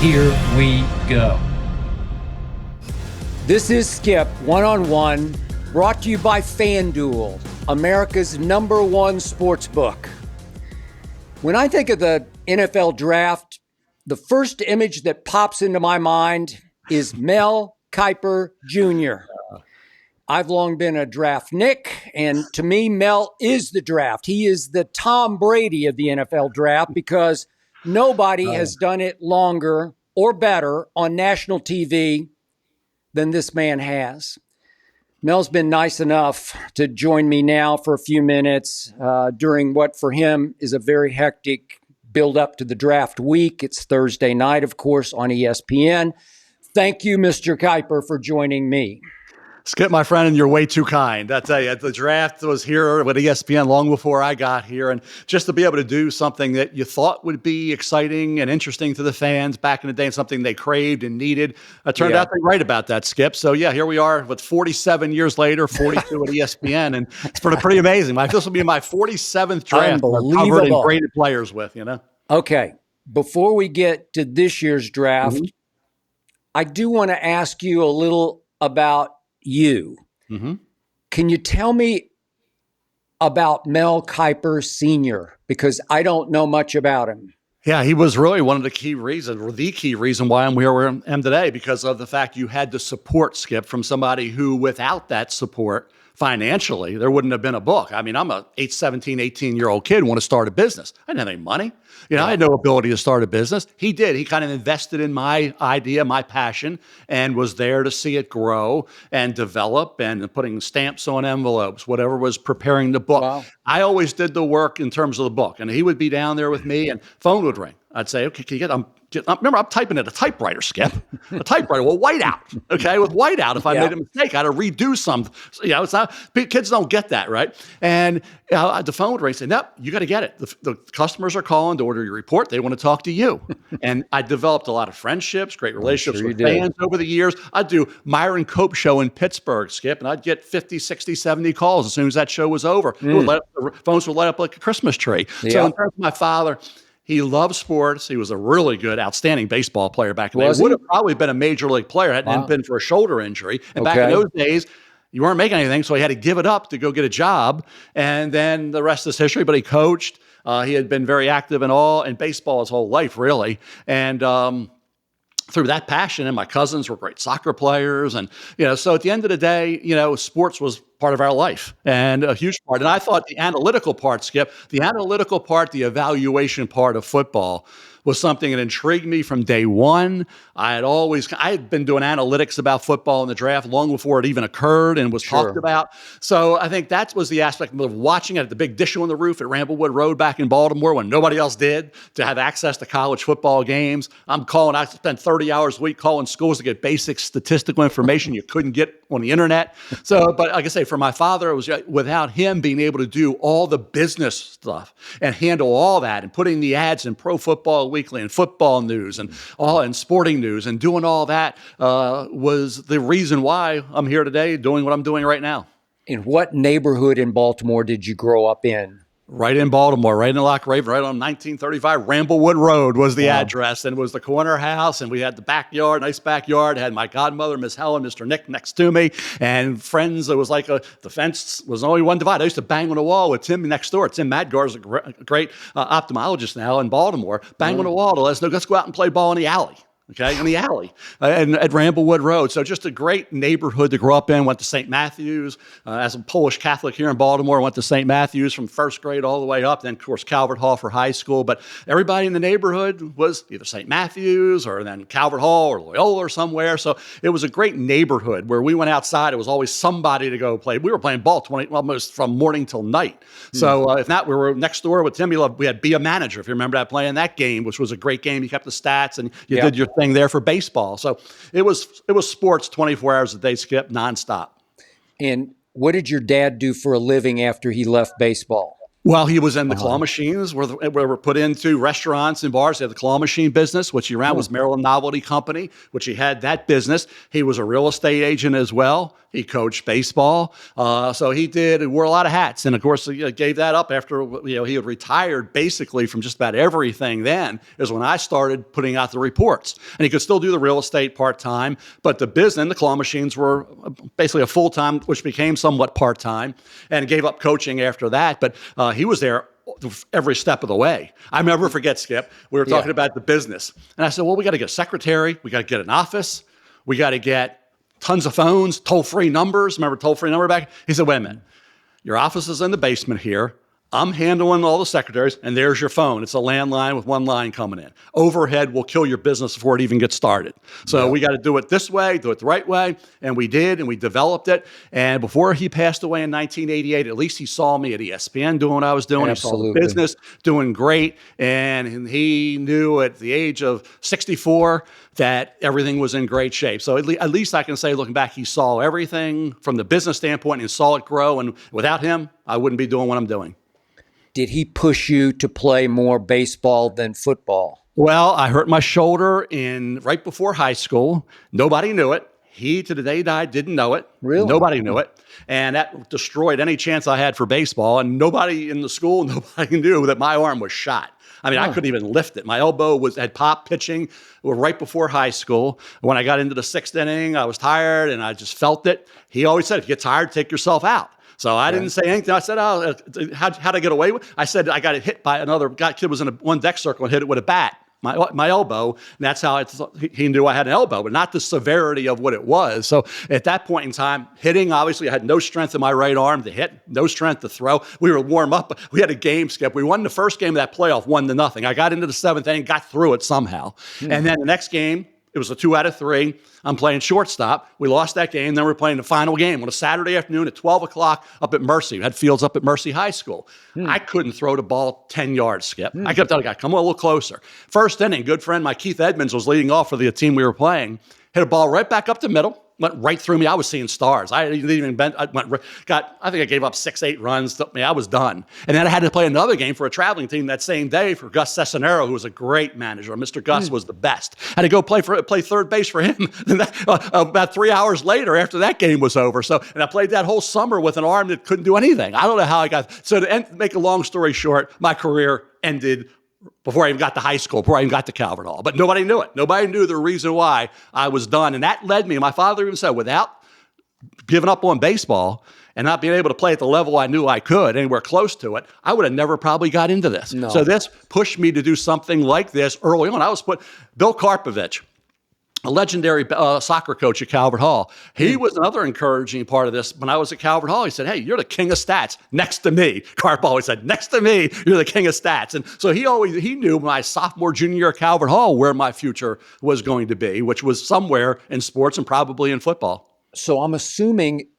Here we go. This is Skip, one-on-one, brought to you by FanDuel, America's #1 sports book. When I think of the NFL draft, the first image that pops into my mind is Mel Kiper Jr. I've long been a draftnik, and to me, Mel is the draft. He is the Tom Brady of the NFL draft because nobody has done it longer or better on national TV than this man has. Mel's been nice enough to join me now for a few minutes during what for him is a very hectic build up to the draft week. It's Thursday night, of course, on ESPN. Thank you, Mr. Kiper, for joining me. Skip, my friend, and you're way too kind. I tell you, the draft was here with ESPN long before I got here. And just to be able to do something that you thought would be exciting and interesting to the fans back in the day and something they craved and needed, turned out to be right about that, Skip. So, yeah, here we are with 47 years later, 42 at ESPN. And it's pretty amazing. This will be my 47th draft I've covered and graded players with, you know? Okay. Before we get to this year's draft, I do want to ask you a little about you. Can you tell me about Mel Kiper Sr.? Because I don't know much about him. Yeah, he was really one of the key reasons, or the key reason why I'm where I am today, because of the fact you had the support, Skip, from somebody who, without that support, financially, there wouldn't have been a book. I mean, I'm a 17, 18-year-old kid who want to start a business. I didn't have any money. I had no ability to start a business. He did. He kind of invested in my idea, my passion, and was there to see it grow and develop and putting stamps on envelopes, whatever was preparing the book. Wow. I always did the work in terms of the book, and he would be down there with me, and phone would ring. I'd say, okay, can you remember, I'm typing at a typewriter, Skip. A typewriter, well, whiteout. Okay, with whiteout, if I made a mistake, I had to redo some. It's not, kids don't get that, right? And the phone would ring and say, nope, you got to get it. The customers are calling to order your report. They want to talk to you. And I developed a lot of friendships, great relationships with fans over the years. I'd do Myron Cope show in Pittsburgh, Skip, and I'd get 50, 60, 70 calls as soon as that show was over. The phones would light up like a Christmas tree. So in terms of my father, he loved sports. He was a really good, outstanding baseball player back in the day. Would have probably been a major league player had it been for a shoulder injury. And back in those days, you weren't making anything, so he had to give it up to go get a job. And then the rest is history. But he coached. He had been very active in baseball his whole life, really. And through that passion, and my cousins were great soccer players. And, so at the end of the day, sports was part of our life and a huge part. And I thought the analytical part, Skip, the evaluation part of football was something that intrigued me from day one. I had been doing analytics about football in the draft long before it even occurred and was talked about. So I think that was the aspect of watching it at the big dish on the roof at Ramblewood Road back in Baltimore when nobody else did, to have access to college football games. I spent 30 hours a week calling schools to get basic statistical information you couldn't get on the internet. So, but like I say, for my father, it was without him being able to do all the business stuff and handle all that and putting the ads in Pro Football Weekly and football news and sporting news and doing all that was the reason why I'm here today doing what I'm doing right now. In what neighborhood in Baltimore did you grow up in? Right in Baltimore, right in Lock Raven, right on 1935 Ramblewood Road was the address, and it was the corner house, and we had the backyard, nice backyard. Had my godmother, Miss Helen, Mr. Nick next to me, and friends. It was like the fence was only one divide. I used to bang on the wall with Tim next door. Tim Madgar is a great ophthalmologist now in Baltimore. Bang on the wall to let us know, let's go out and play ball in the alley. Okay, in the alley and at Ramblewood Road. So just a great neighborhood to grow up in. Went to St. Matthew's. As a Polish Catholic here in Baltimore, went to St. Matthew's from first grade all the way up. Then, of course, Calvert Hall for high school. But everybody in the neighborhood was either St. Matthew's or then Calvert Hall or Loyola or somewhere. So it was a great neighborhood where we went outside. It was always somebody to go play. We were playing ball almost from morning till night. So if not, we were next door with Tim. We had Be a Manager, if you remember that, playing that game, which was a great game. You kept the stats and you did your thing there for baseball. So it was sports 24 hours a day, Skip, nonstop. And what did your dad do for a living after he left baseball? Well, he was in the claw machines where were put into restaurants and bars. He had the claw machine business, which he ran was Maryland Novelty Company, which he had that business. He was a real estate agent as well. He coached baseball. So he wore a lot of hats. And of course, he gave that up after he had retired basically from just about everything. Then is when I started putting out the reports. And he could still do the real estate part-time, but the business, the claw machines were basically a full-time, which became somewhat part-time, and gave up coaching after that. But he was there every step of the way. I never forget, Skip, we were talking about the business. And I said, well, we got to get a secretary. We got to get an office. We got to get tons of phones, toll-free numbers. Remember toll-free number back? He said, wait a minute. Your office is in the basement here. I'm handling all the secretaries, and there's your phone. It's a landline with one line coming in. Overhead will kill your business before it even gets started. So we got to do it this way, do it the right way, and we did, and we developed it. And before he passed away in 1988, at least he saw me at ESPN doing what I was doing. Absolutely. He saw the business doing great, and he knew at the age of 64 that everything was in great shape. So at least I can say, looking back, he saw everything from the business standpoint and saw it grow. And without him, I wouldn't be doing what I'm doing. Did he push you to play more baseball than football? Well, I hurt my shoulder right before high school. Nobody knew it. He, to the day he died, didn't know it. Really? Nobody knew it. And that destroyed any chance I had for baseball. And nobody in the school, nobody knew that my arm was shot. I mean, I couldn't even lift it. My elbow had popped pitching right before high school. When I got into the sixth inning, I was tired and I just felt it. He always said, if you get tired, take yourself out. So I didn't say anything. I said, how'd I get away with it? I said, I got hit by another kid was in one deck circle and hit it with a bat, my elbow. And that's how he knew I had an elbow, but not the severity of what it was. So at that point in time, hitting, obviously I had no strength in my right arm to hit, no strength to throw. We were warm up. We had a game, Skip. We won the first game of that playoff 1-0. I got into the seventh inning, got through it somehow. And then the next game, it was a 2 out of 3. I'm playing shortstop. We lost that game. Then we're playing the final game on a Saturday afternoon at 12 o'clock up at Mercy. We had fields up at Mercy High School. I couldn't throw the ball 10 yards, Skip. I kept telling the guy, come on a little closer. First inning, good friend, my Keith Edmonds was leading off for the team we were playing. Hit a ball right back up the middle. Went right through me. I was seeing stars. I didn't even bend. I think I gave up 6-8 runs. I was done. And then I had to play another game for a traveling team that same day for Gus Cesanero, who was a great manager. Mr. Gus was the best. I had to go play third base for him. About 3 hours later, after that game was over. And I played that whole summer with an arm that couldn't do anything. I don't know how I got. So to make a long story short, my career ended before I even got to high school, before I even got to Calvert Hall. But nobody knew it. Nobody knew the reason why I was done. And that led me, my father even said, without giving up on baseball and not being able to play at the level I knew I could, anywhere close to it, I would have never probably got into this. No. So this pushed me to do something like this early on. Bill Karpovich, a legendary soccer coach at Calvert Hall. He was another encouraging part of this. When I was at Calvert Hall, he said, hey, you're the king of stats next to me. Karp always said, next to me, you're the king of stats. And so he knew my sophomore, junior year at Calvert Hall where my future was going to be, which was somewhere in sports and probably in football. So I'm assuming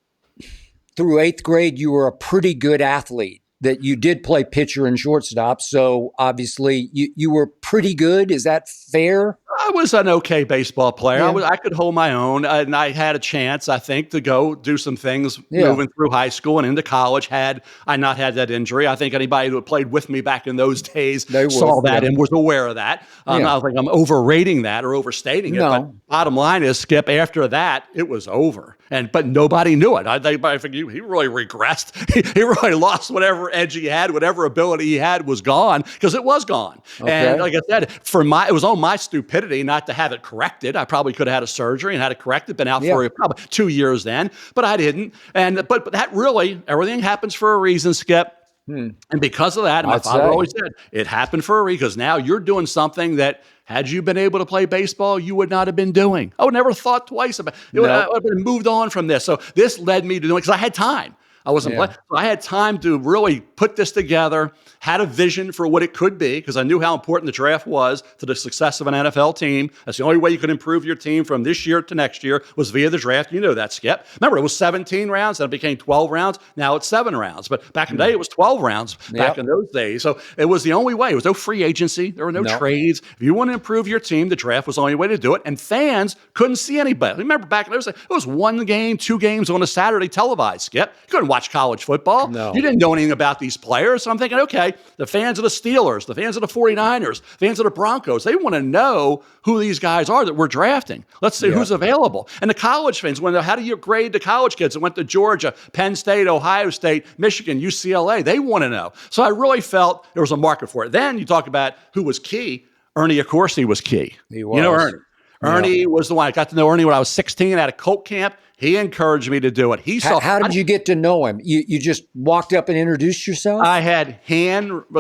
through 8th grade, you were a pretty good athlete, that you did play pitcher and shortstop. So obviously you were pretty good. Is that fair? I was an okay baseball player. Yeah. I could hold my own, and I had a chance, I think, to go do some things moving through high school and into college. Had I not had that injury, I think anybody who had played with me back in those days saw that and was aware of that. I don't think I'm overrating that or overstating it. But bottom line is, Skip, after that, it was over. But nobody knew it. I think he really regressed. He really lost whatever edge he had, whatever ability he had was gone, because it was gone. Okay. And like I said, it was on my stupidity not to have it corrected. I probably could have had a surgery and had it corrected, been out for probably 2 years then, but I didn't. But that really, everything happens for a reason, Skip. And because of that, my father always said, it happened for a reason, because now you're doing something that, had you been able to play baseball, you would not have been doing. I would never thought twice about it. I would have been moved on from this. So this led me to doing it because I had time. I wasn't playing. So I had time to really put this together, had a vision for what it could be, because I knew how important the draft was to the success of an NFL team. That's the only way you could improve your team from this year to next year was via the draft. You know that, Skip. Remember, it was 17 rounds, then it became 12 rounds. Now it's 7 rounds. But back in the day, it was 12 rounds back in those days. So it was the only way. There was no free agency. There were no trades. If you want to improve your team, the draft was the only way to do it. And fans couldn't see anybody. Remember back in those days, it was 1 game, 2 games on a Saturday televised, Skip. You couldn't watch watch college football. No. You didn't know anything about these players. So I'm thinking, okay, the fans of the Steelers, the fans of the 49ers, fans of the Broncos, they want to know who these guys are that we're drafting. Let's see who's available. And the college fans want to know, how do you grade the college kids that went to Georgia, Penn State, Ohio State, Michigan, UCLA? They want to know. So I really felt there was a market for it. Then you talk about who was key. Ernie Accorsi was key. He was. You know Ernie. Ernie was the one. I got to know Ernie when I was 16 at a Colt camp. He encouraged me to do it. How did you get to know him? You just walked up and introduced yourself? I had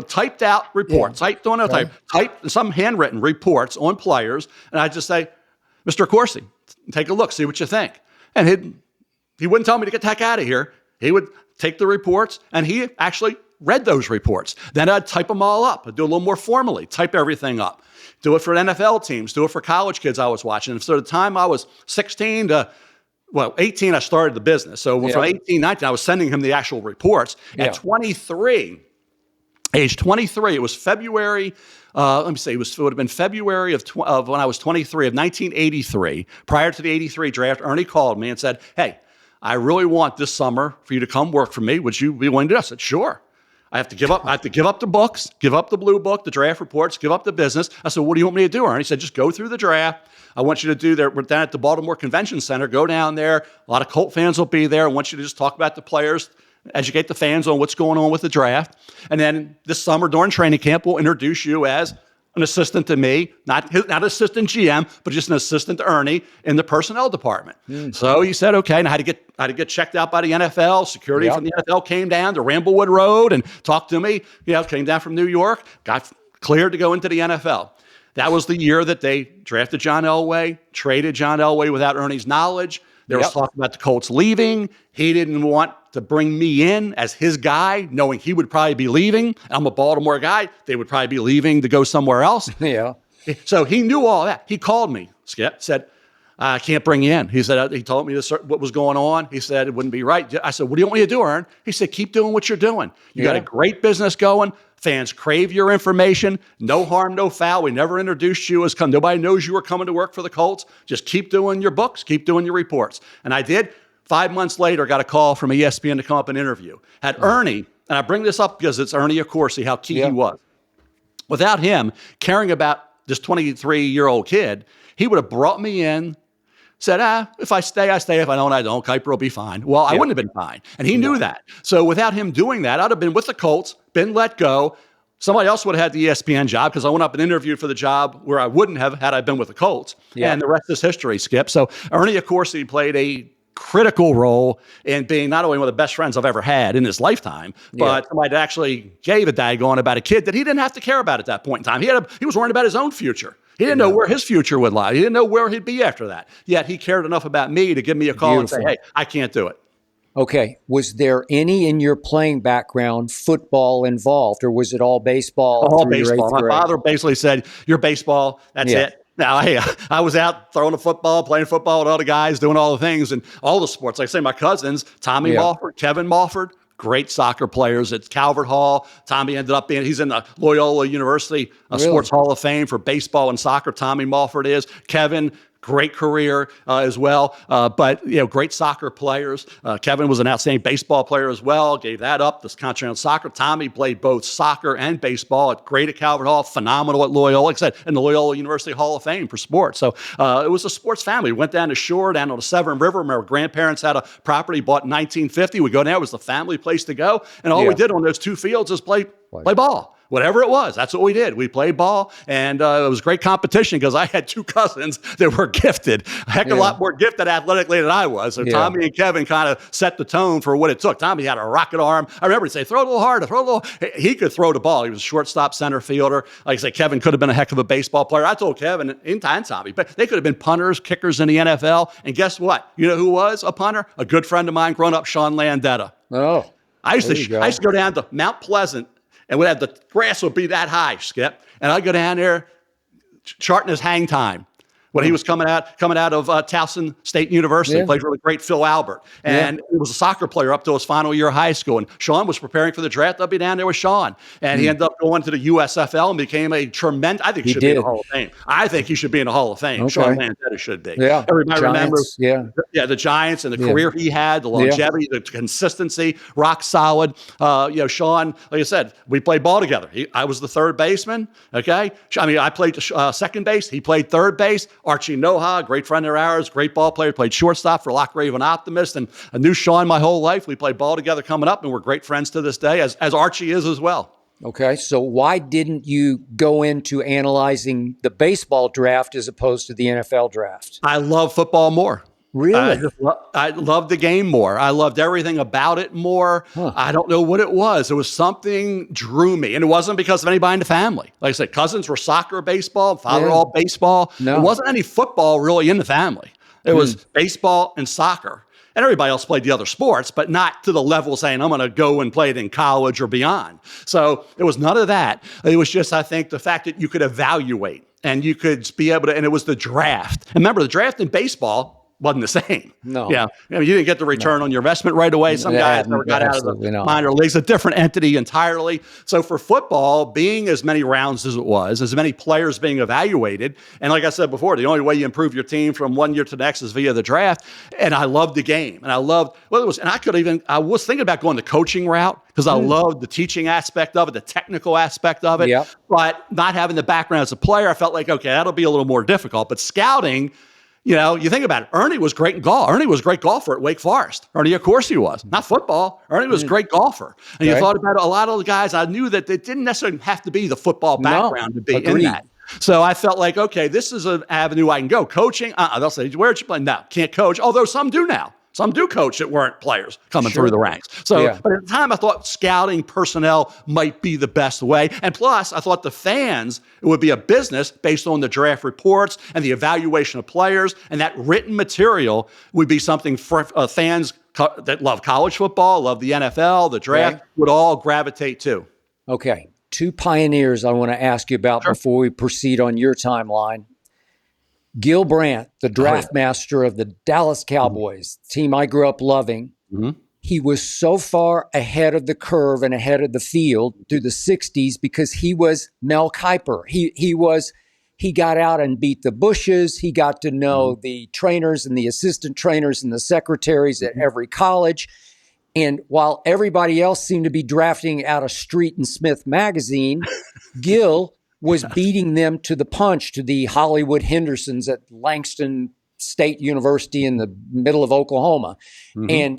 typed out reports. Typed some handwritten reports on players, and I'd just say, Mr. Accorsi, take a look, see what you think. And he wouldn't tell me to get the heck out of here. He would take the reports, and he actually read those reports. Then I'd type them all up. I'd do a little more formally, type everything up. Do it for NFL teams, do it for college kids I was watching. And so the time I was 16 to 18, I started the business. So from 18, 19, I was sending him the actual reports. At 23, age 23, it was February, it would have been February of when I was 23 of 1983. Prior to the 83 draft, Ernie called me and said, hey, I really want this summer for you to come work for me. Would you be willing to do that? I said, sure. I have to give up the books, give up the blue book, the draft reports, give up the business. I said, what do you want me to do, Ernie? He said, just go through the draft. I want you to do there. We're down at the Baltimore Convention Center. Go down there. A lot of Colt fans will be there. I want you to just talk about the players, educate the fans on what's going on with the draft. And then this summer during training camp, we'll introduce you as an assistant to me, not assistant GM, but just an assistant to Ernie in the personnel department. So he said, okay, and I had to get checked out by the NFL. Security from the NFL came down to Ramblewood Road and talked to me. Came down from New York, got cleared to go into the NFL. That was the year that they drafted John Elway, traded John Elway without Ernie's knowledge. There was talk about the Colts leaving. He didn't want to bring me in as his guy, knowing he would probably be leaving. I'm a Baltimore guy. They would probably be leaving to go somewhere else. So he knew all that. He called me, Skip, said, I can't bring you in. He said, he told me what was going on. He said, it wouldn't be right. I said, what do you want me to do, Ern? He said, keep doing what you're doing. You got a great business going. Fans crave your information. No harm, no foul. We never introduced you as nobody knows you were coming to work for the Colts. Just keep doing your books, keep doing your reports. And I did. 5 months later, got a call from ESPN to come up and interview. Had Ernie, and I bring this up because it's Ernie Accorsi, how key he was. Without him caring about this 23-year-old kid, he would have brought me in, said, if I stay, I stay. If I don't, I don't. Kiper will be fine. Well, I wouldn't have been fine. And he knew that. So without him doing that, I'd have been with the Colts, been let go. Somebody else would have had the ESPN job because I went up and interviewed for the job where I wouldn't have had I been with the Colts. And the rest is history, Skip. So Ernie Accorsi played a critical role in being not only one of the best friends I've ever had in his lifetime, but somebody that actually gave a daggone about a kid that he didn't have to care about at that point in time. He was worried about his own future. He didn't know where his future would lie. He didn't know where he'd be after that. Yet he cared enough about me to give me a call and say, hey, I can't do it. Okay. Was there any in your playing background football involved, or was it all baseball? All baseball. My father basically said, you're baseball. That's it. Now, I was out throwing a football, playing football with all the guys, doing all the things and all the sports. Like I say, my cousins, Tommy Mulford, Kevin Mulford, great soccer players at Calvert Hall. Tommy ended up he's in the Loyola University Sports Hall of Fame for baseball and soccer. Tommy Mulford is. Kevin, great career as well, but great soccer players. Kevin was an outstanding baseball player as well. Gave that up. This concentrated on soccer. Tommy played both soccer and baseball. Great at Calvert Hall. Phenomenal at Loyola. Like I said, in the Loyola University Hall of Fame for sports. So it was a sports family. We went down to shore, down on the Severn River. My grandparents had a property bought in 1950. We go down. It was the family place to go, and all we did on those two fields is play ball. Whatever it was, that's what we did. We played ball, and it was great competition because I had two cousins that were gifted, a heck of a lot more gifted athletically than I was. So Tommy and Kevin kind of set the tone for what it took. Tommy had a rocket arm. I remember he'd say, throw it a little harder, throw it a little. He could throw the ball. He was a shortstop, center fielder. Like I say, Kevin could have been a heck of a baseball player. I told Kevin and Tommy, but they could have been punters, kickers in the NFL. And guess what? You know who was a punter? A good friend of mine growing up, Sean Landetta. Oh, I used to go down to Mount Pleasant, and we had the grass would be that high, Skip. And I'd go down there charting his hang time. when he was coming out of Towson State University. He played really great Phil Albert. And he was a soccer player up to his final year of high school. And Sean was preparing for the draft. I'll be down there with Sean. And he ended up going to the USFL and became a tremendous, I think he should be in the Hall of Fame. I think he should be in the Hall of Fame. Sean Landetta should be. Yeah. Everybody Giants, remembers the Giants and the career he had, the longevity, the consistency, rock solid. Sean, like I said, we played ball together. I was the third baseman. Okay. I mean, I played second base. He played third base. Archie Noha, great friend of ours, great ball player, played shortstop for Lock Raven Optimist. And I knew Sean my whole life. We played ball together coming up, and we're great friends to this day, as Archie is as well. Okay, so why didn't you go into analyzing the baseball draft as opposed to the NFL draft? I love football more. Really? I loved the game more. I loved everything about it more. I don't know what it was. It was something drew me. And it wasn't because of anybody in the family. Like I said, cousins were soccer, baseball, father all baseball. No. There wasn't any football really in the family. It was baseball and soccer. And everybody else played the other sports, but not to the level saying, I'm going to go and play it in college or beyond. So it was none of that. It was just, I think, the fact that you could evaluate and you could be able to, and it was the draft. And remember, the draft in baseball wasn't the same. No. Yeah. You didn't get the return on your investment right away. Some guys never got out of the minor leagues, a different entity entirely. So for football, being as many rounds as it was, as many players being evaluated, and like I said before, the only way you improve your team from one year to the next is via the draft. And I loved the game. And I loved what it was. And I was thinking about going the coaching route because I loved the teaching aspect of it, the technical aspect of it. But not having the background as a player, I felt like, okay, that'll be a little more difficult. But scouting, you think about it. Ernie was great in golf. Ernie was a great golfer at Wake Forest. Ernie, of course he was. Not football. Ernie was a great golfer. And you thought about a lot of the guys, I knew that it didn't necessarily have to be the football background to be in that. So I felt like, okay, this is an avenue I can go. Coaching, they'll say, where'd you play? No, can't coach. Although some do now. Some do coach that weren't players coming through the ranks. So, but at the time, I thought scouting personnel might be the best way. And plus, I thought the fans, it would be a business based on the draft reports and the evaluation of players. And that written material would be something for fans that love college football, love the NFL, the draft, would all gravitate to. Okay. Two pioneers I want to ask you about before we proceed on your timeline. Gil Brandt, the draft master of the Dallas Cowboys, team I grew up loving. He was so far ahead of the curve and ahead of the field through the 60s because he was Mel Kiper. He got out and beat the Bushes. He got to know the trainers and the assistant trainers and the secretaries at every college. And while everybody else seemed to be drafting out of Street and Smith magazine, Gil was beating them to the punch, to the Hollywood Hendersons at Langston State University in the middle of Oklahoma. And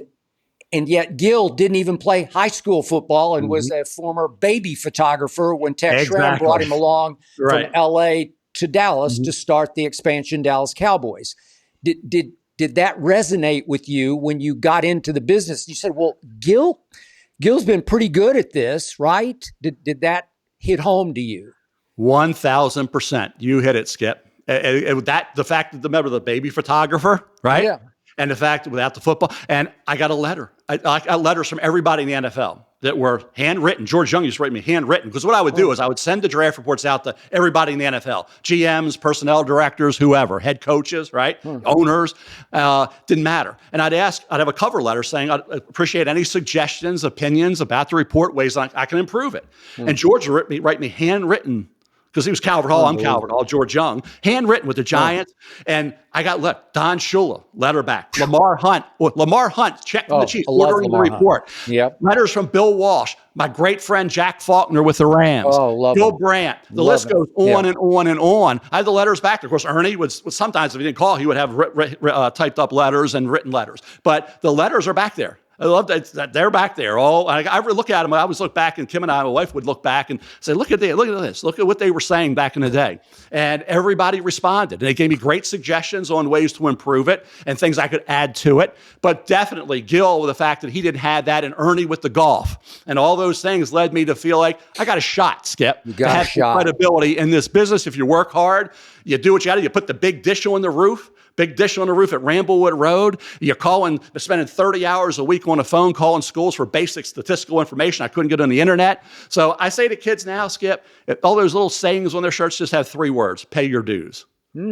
yet Gil didn't even play high school football and was a former baby photographer when Tex Schramm brought him along from LA to Dallas to start the expansion Dallas Cowboys. Did that resonate with you when you got into the business? You said, well, Gil's been pretty good at this, right? Did that hit home to you? 1,000%. You hit it, Skip. The fact that remember the baby photographer, right? Yeah. And the fact without the football. And I got a letter. I got letters from everybody in the NFL that were handwritten. George Young used to write me handwritten because what I would do is I would send the draft reports out to everybody in the NFL, GMs, personnel directors, whoever, head coaches, right? Owners, didn't matter. And I'd have a cover letter saying, I'd appreciate any suggestions, opinions about the report, ways I can improve it. And George would write me handwritten because he was Calvert Hall, I'm Calvert Hall, George Young, handwritten with the Giants. And I got Don Shula, letter back. Lamar Hunt checked from the Chiefs, ordering the report. Letters from Bill Walsh, my great friend Jack Faulkner with the Rams. Gil Brandt. The list goes on and on and on. I had the letters back. Of course, Ernie would sometimes, if he didn't call, he would have typed up letters and written letters. But the letters are back there. I love that they're back there. I would look at them. I always look back, and Kim and I, my wife, would look back and say, look at this. Look at what they were saying back in the day. And everybody responded. And they gave me great suggestions on ways to improve it and things I could add to it. But definitely Gil, with the fact that he didn't have that, and Ernie with the golf. And all those things led me to feel like I got a shot, Skip. You got a shot. Credibility in this business. If you work hard, you do what you got to do. You put the big dish on the roof. Big dish on the roof at Ramblewood Road. You're spending 30 hours a week on a phone calling schools for basic statistical information I couldn't get on the internet. So I say to kids now, Skip, all those little sayings on their shirts just have 3 words: pay your dues.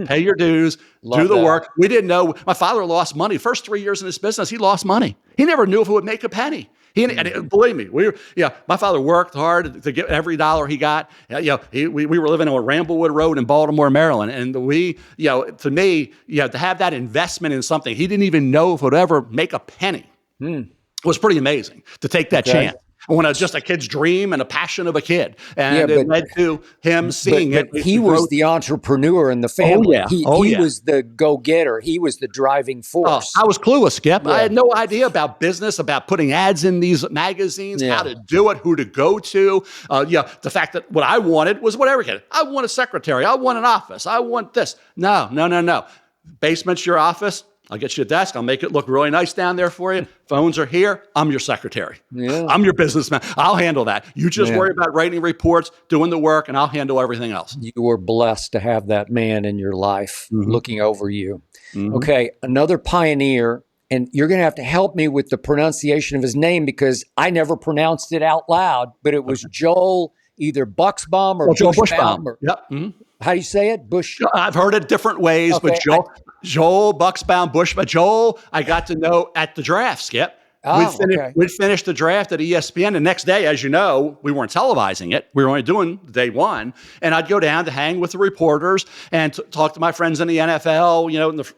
Pay your dues, do the work. We didn't know. My father lost money. First 3 years in his business, he lost money. He never knew if it would make a penny. And believe me, my father worked hard to get every dollar he got. We were living on Ramblewood Road in Baltimore, Maryland. And to me, to have that investment in something, he didn't even know if it would ever make a penny. It was pretty amazing to take that chance. When it's just a kid's dream and a passion of a kid. And it led to him seeing it. He was the entrepreneur in the family. He was the go-getter. He was the driving force. I was clueless, Skip. I had no idea about business, about putting ads in these magazines, how to do it, who to go to. The fact that what I wanted was what every kid. I want a secretary. I want an office. I want this. No. Basement's your office. I'll get you a desk. I'll make it look really nice down there for you. Phones are here. I'm your secretary. I'm your businessman. I'll handle that. You just worry about writing reports, doing the work, and I'll handle everything else. You were blessed to have that man in your life looking over you. Okay, another pioneer, and you're going to have to help me with the pronunciation of his name because I never pronounced it out loud, but it was Joel, either Buxbaum or Bushbaum. How do you say it? I've heard it different ways, but Joel Buxbaum Bush. But Joel, I got to know at the draft, Skip. We'd finished the draft at ESPN. The next day, as you know, we weren't televising it. We were only doing day one. And I'd go down to hang with the reporters and talk to my friends in the NFL,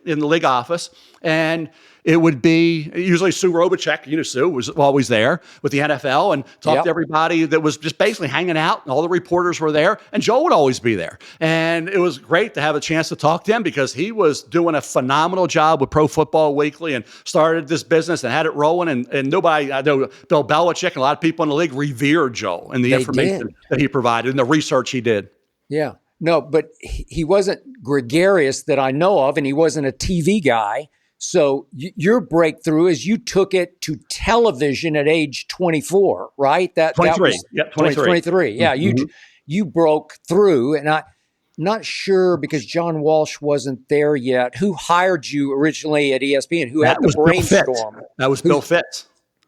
in the league office. And it would be usually Sue Robichek, Sue was always there with the NFL and talk to everybody that was just basically hanging out. And all the reporters were there. And Joel would always be there. And it was great to have a chance to talk to him because he was doing a phenomenal job with Pro Football Weekly and started this business and had it rolling. And nobody, I know Bill Belichick and a lot of people in the league revered Joel and the information that he provided and the research he did. Yeah. No, but he wasn't gregarious that I know of, and he wasn't a TV guy. So your breakthrough is you took it to television at age 24, right? 23. 23. Yeah, you broke through, and I'm not sure because John Walsh wasn't there yet. Who hired you originally at ESPN? Who had the brainstorm? That was Bill Fitz.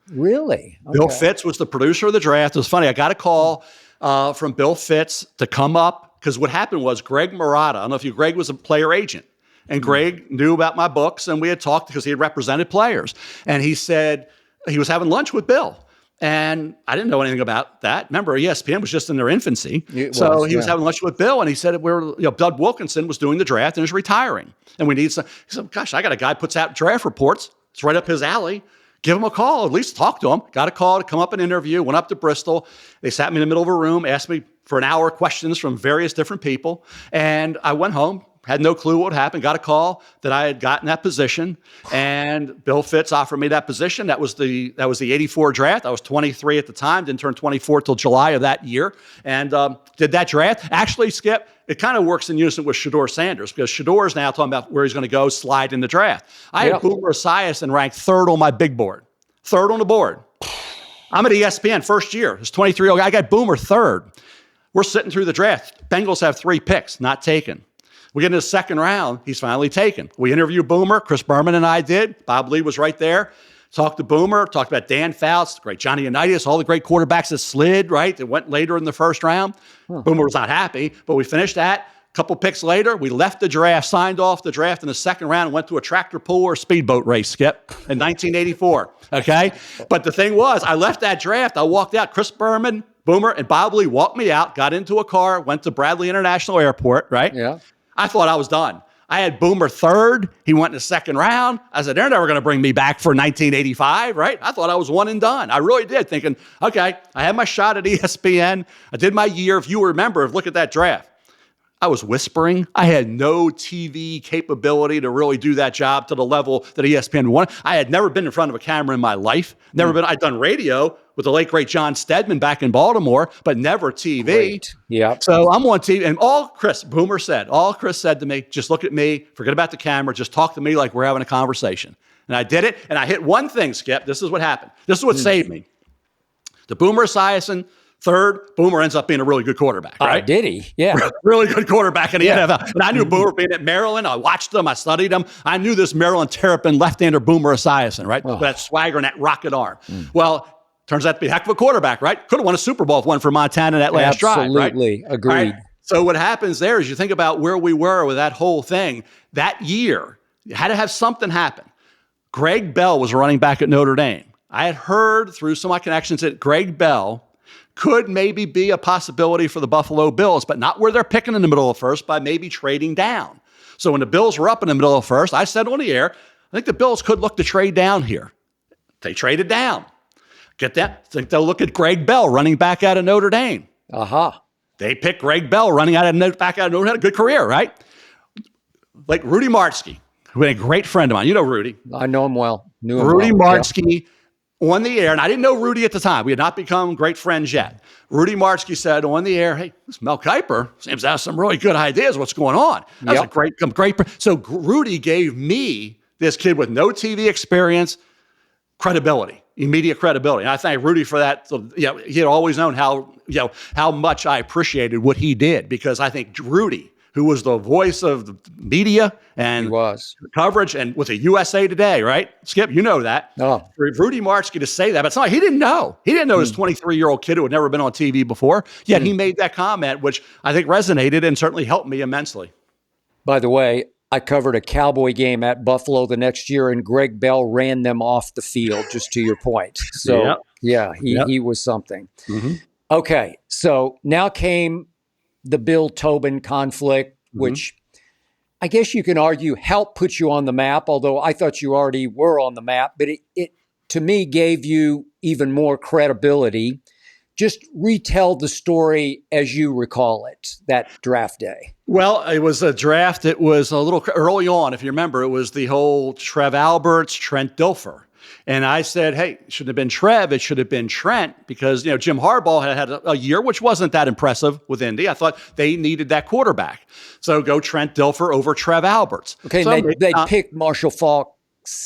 Really? Okay. Bill Fitz was the producer of the draft. It was funny. I got a call from Bill Fitz to come up because what happened was Greg Marotta, I don't know if Greg was a player agent. And Greg knew about my books, and we had talked because he had represented players. And he said he was having lunch with Bill. And I didn't know anything about that. Remember, ESPN was just in their infancy. He was having lunch with Bill, and he said Doug Wilkinson was doing the draft and is retiring. And we need some. He said, gosh, I got a guy who puts out draft reports. It's right up his alley. Give him a call, at least talk to him. Got a call to come up and interview, went up to Bristol. They sat me in the middle of a room, asked me for an hour questions from various different people. And I went home. Had no clue what happened. Got a call that I had gotten that position, and Bill Fitz offered me that position. That was the '84 draft. I was 23 at the time. Didn't turn 24 till July of that year, and did that draft. Actually, Skip, it kind of works in unison with Shedeur Sanders because Shedeur is now talking about where he's going to go slide in the draft. I had Boomer Esiason ranked third on my big board, third on the board. I'm at ESPN first year. This 23-year-old guy. I got Boomer third. We're sitting through the draft. Bengals have 3 picks, not taken. We get into the second round. He's finally taken. We interviewed Boomer. Chris Berman and I did. Bob Lee was right there. Talked to Boomer. Talked about Dan Fouts, great Johnny Unitas, all the great quarterbacks that slid, right? That went later in the first round. Boomer was not happy, but we finished that. A couple picks later, we left the draft, signed off the draft in the second round, and went to a tractor pull or speedboat race, Skip, in 1984, okay? But the thing was, I left that draft. I walked out. Chris Berman, Boomer, and Bob Lee walked me out, got into a car, went to Bradley International Airport, right? Yeah. I thought I was done. I had Boomer third. He went in the second round. I said, they're never going to bring me back for 1985, right? I thought I was one and done. I really did, thinking, okay, I had my shot at ESPN. I did my year. If you remember, look at that draft. I was whispering. I had no TV capability to really do that job to the level that ESPN wanted. I had never been in front of a camera in my life. I'd done radio with the late, great John Stedman back in Baltimore, but never TV. Great. Yeah. So I'm on TV, and all Chris said to me, just look at me, forget about the camera, just talk to me like we're having a conversation. And I did it, and I hit one thing, Skip. This is what happened. This is what saved me. The Boomer Esiason third, Boomer ends up being a really good quarterback, right? Did he? Yeah. Really good quarterback in the NFL. And I knew Boomer being at Maryland. I watched him. I studied him. I knew this Maryland Terrapin left-hander Boomer Esiason, right? With that swagger and that rocket arm. Well, turns out to be a heck of a quarterback, right? Could have won a Super Bowl if it went for Montana that last drive, right? Absolutely. Agreed. Right? So what happens there is you think about where we were with that whole thing. That year, you had to have something happen. Greg Bell was running back at Notre Dame. I had heard through some of my connections that Greg Bell could maybe be a possibility for the Buffalo Bills, but not where they're picking in the middle of first, by maybe trading down. So when the Bills were up in the middle of first, I said on the air, I think the Bills could look to trade down here. They traded down. Get that? I think they'll look at Greg Bell running back out of Notre Dame. They picked Greg Bell running back out of Notre Dame. Had a good career, right? Like Rudy Martzke, who was a great friend of mine. You know Rudy. I know him well. Knew him Rudy well. Martzke on the air, and I didn't know Rudy at the time. We had not become great friends yet. Rudy Martzke said on the air, "Hey, this Mel Kiper seems to have some really good ideas. What's going on?" That was a great. So Rudy gave me, this kid with no TV experience, credibility, immediate credibility. And I thank Rudy for that. So, he had always known how much I appreciated what he did, because I think Rudy, who was the voice of the media and coverage, and with a USA Today, right? Skip, you know that. For Rudy Martzke to say that, but it's not, he didn't know. He didn't know this 23-year-old kid who had never been on TV before, yet he made that comment, which I think resonated and certainly helped me immensely. By the way, I covered a Cowboy game at Buffalo the next year, and Greg Bell ran them off the field, just to your point. So, he was something. Okay, so now came the Bill Tobin conflict, which I guess you can argue helped put you on the map, although I thought you already were on the map, but it to me gave you even more credibility. Just retell the story as you recall it, that draft day. Well, it was a draft. It was a little early on. If you remember, it was the whole Trev Alberts, Trent Dilfer. And I said, hey, it shouldn't have been Trev. It should have been Trent, because, Jim Harbaugh had a year which wasn't that impressive with Indy. I thought they needed that quarterback. So go Trent Dilfer over Trev Alberts. Okay, so they picked Marshall Faulk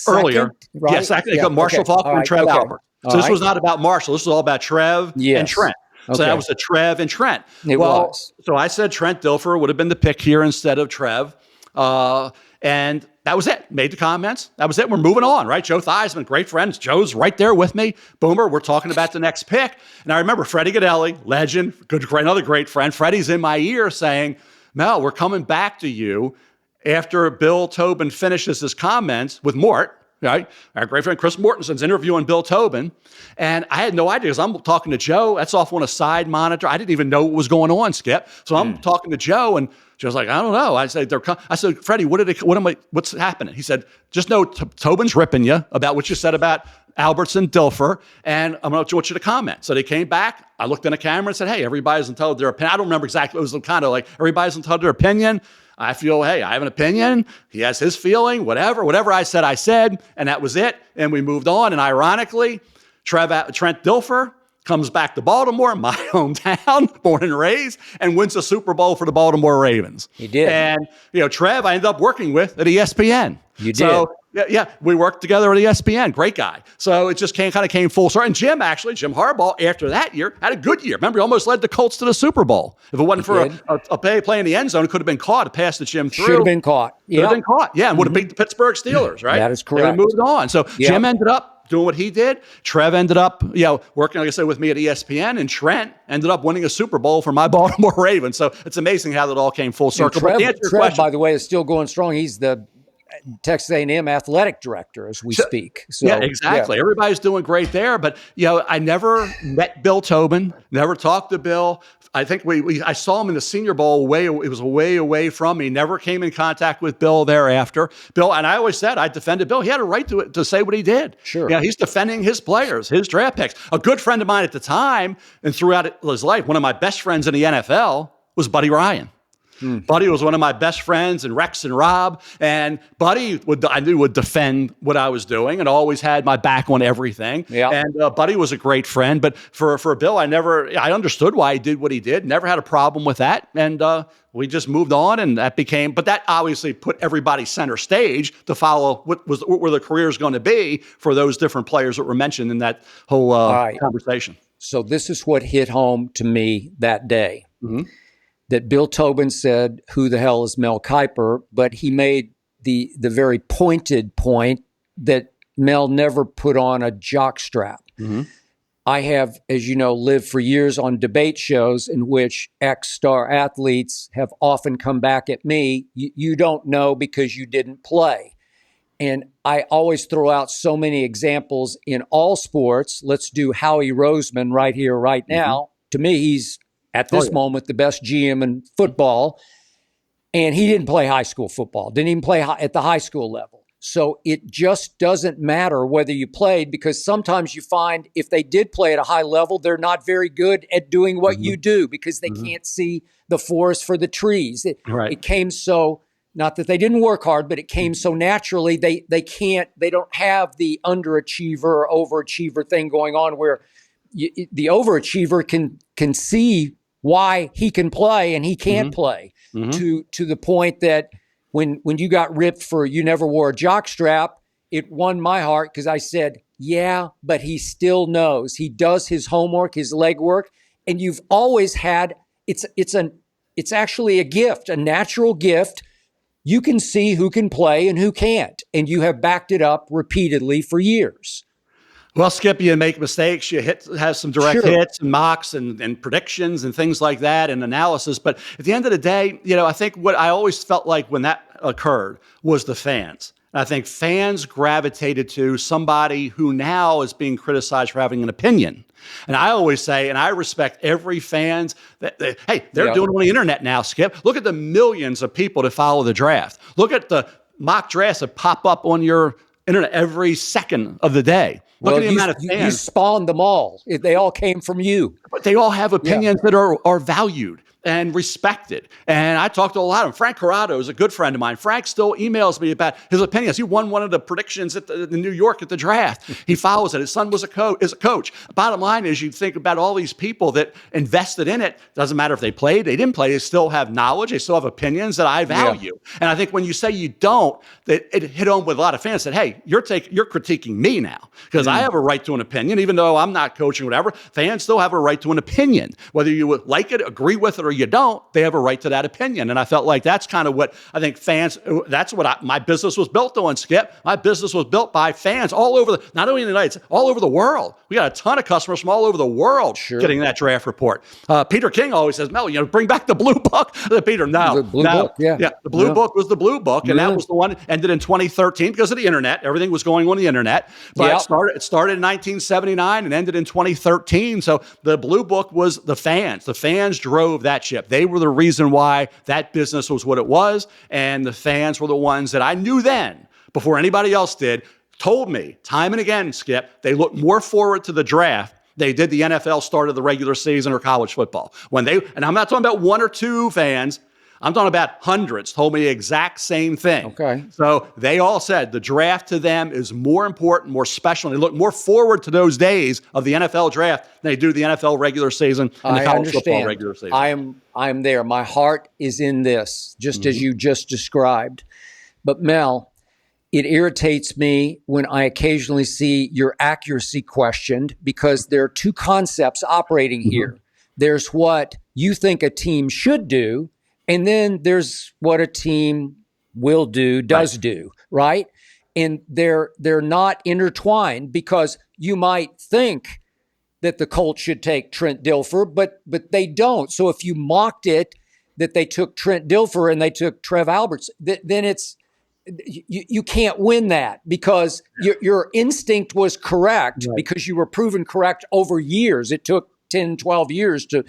earlier. Right? Yes, they got Marshall Faulk and Trev Alberts. So this was not about Marshall. This was all about Trev and Trent. So that was a Trev and Trent. It was. So I said Trent Dilfer would have been the pick here instead of Trev. And that was it. Made the comments. That was it. We're moving on, right? Joe Theismann, great friends. Joe's right there with me. Boomer, we're talking about the next pick. And I remember Freddie Godelli, legend, another great friend. Freddie's in my ear saying, Mel, we're coming back to you after Bill Tobin finishes his comments with Mort. Right? Our great friend Chris Mortensen's interviewing Bill Tobin. And I had no idea, because I'm talking to Joe. That's off on a side monitor. I didn't even know what was going on, Skip. So I'm talking to Joe, and Joe's like, I don't know. I said, Freddie, what's happening? He said, just know Tobin's ripping you about what you said about Alberts and Dilfer, and I want you to comment. So they came back. I looked in the camera and said, hey, everybody's entitled to their opinion. I don't remember exactly. It was kind of like, everybody's entitled to their opinion. I feel, hey, I have an opinion. He has his feeling, whatever I said, and that was it. And we moved on. And ironically, Trent Dilfer comes back to Baltimore, my hometown, born and raised, and wins the Super Bowl for the Baltimore Ravens. He did. And, Trev, I ended up working with at ESPN. You did. So, we worked together at ESPN. Great guy. So it just kind of came full circle. And Jim Harbaugh, after that year, had a good year. Remember, he almost led the Colts to the Super Bowl. If it wasn't for a play in the end zone, it could have been caught. A pass that Jim threw. Should have been caught. Could have been caught. Yeah, and would have beat the Pittsburgh Steelers, right? That is correct. And we moved on. So Jim ended up doing what he did. Trev ended up, working, like I said, with me at ESPN, and Trent ended up winning a Super Bowl for my Baltimore Ravens. So it's amazing how that all came full circle. Trev, by the way, is still going strong. He's the Texas A&M athletic director as we speak. So, yeah, exactly. Yeah. Everybody's doing great there. But, I never met Bill Tobin, never talked to Bill. I think I saw him in the Senior Bowl it was way away from me. Never came in contact with Bill thereafter. Bill, and I always said I defended Bill. He had a right to say what he did. Sure. He's defending his players, his draft picks. A good friend of mine at the time and throughout his life, one of my best friends in the NFL was Buddy Ryan. Buddy was one of my best friends, and Rex and Rob. And Buddy I knew would defend what I was doing and always had my back on everything. Yeah. And Buddy was a great friend. But for Bill, I understood why he did what he did. Never had a problem with that. And we just moved on, and but that obviously put everybody center stage to follow what were the careers going to be for those different players that were mentioned in that whole conversation. So this is what hit home to me that day. That Bill Tobin said, who the hell is Mel Kiper? But he made the very pointed point that Mel never put on a jock strap. I have, as you know, lived for years on debate shows in which ex-star athletes have often come back at me. You don't know because you didn't play. And I always throw out so many examples in all sports. Let's do Howie Roseman right here, right now. To me, he's at this moment the best GM in football. And he didn't play high school football, didn't even play at the high school level. So it just doesn't matter whether you played, because sometimes you find if they did play at a high level, they're not very good at doing what you do because they can't see the forest for the trees. It came so, not that they didn't work hard, but it came so naturally. They don't have the underachiever or overachiever thing going on where the overachiever can see why he can play and he can't play to the point that when you got ripped for you never wore a jock strap, it won my heart because I said, yeah, but he still knows. He does his homework, his legwork, and you've always had, it's actually a gift, a natural gift. You can see who can play and who can't, and you have backed it up repeatedly for years. Well, Skip, you make mistakes. You have some direct hits and mocks and predictions and things like that and analysis. But at the end of the day, I think what I always felt like when that occurred was the fans. And I think fans gravitated to somebody who now is being criticized for having an opinion. And I always say, and I respect every fan's, they're doing it on the internet now, Skip. Look at the millions of people that follow the draft. Look at the mock drafts that pop up on your internet every second of the day. Look at the amount of fans. You spawned them all. They all came from you. But they all have opinions that are valued and respected. And I talked to a lot of them. Frank Corrado is a good friend of mine. Frank still emails me about his opinions. He won one of the predictions at the New York at the draft. He follows it. His son is a coach. Bottom line is, you think about all these people that invested in it. Doesn't matter if they played, they didn't play. They still have knowledge. They still have opinions that I value. And I think when you say you don't, that it hit home with a lot of fans that, hey, you're critiquing me now because I have a right to an opinion, even though I'm not coaching, whatever. Fans still have a right to an opinion. Whether you would like it, agree with it, or you don't, they have a right to that opinion. And I felt like that's kind of what I think fans, that's what my business was built on, Skip. My business was built by fans all over, not only in the United States, all over the world. We got a ton of customers from all over the world getting that draft report. Peter King always says, Mel, bring back the blue book. Peter, the blue book, the blue book was the blue book. And that was the one that ended in 2013 because of the internet. Everything was going on the internet. But it started in 1979 and ended in 2013. So the blue book was the fans. The fans drove that ship. They were the reason why that business was what it was. And the fans were the ones that I knew then, before anybody else did, told me time and again, Skip, they looked more forward to the draft they did the NFL start of the regular season or college football. And I'm not talking about one or two fans, I'm talking about hundreds, told me the exact same thing. Okay. So they all said the draft to them is more important, more special. And they look more forward to those days of the NFL draft than they do the NFL regular season and the college football regular season. I am there. My heart is in this, just as you just described. But Mel, it irritates me when I occasionally see your accuracy questioned because there are two concepts operating here. There's what you think a team should do, and then there's what a team will do, does do, right? And they're not intertwined because you might think that the Colts should take Trent Dilfer, but they don't. So if you mocked it that they took Trent Dilfer and they took Trev Alberts, then it's you can't win that because your instinct was correct because you were proven correct over years. It took 10, 12 years to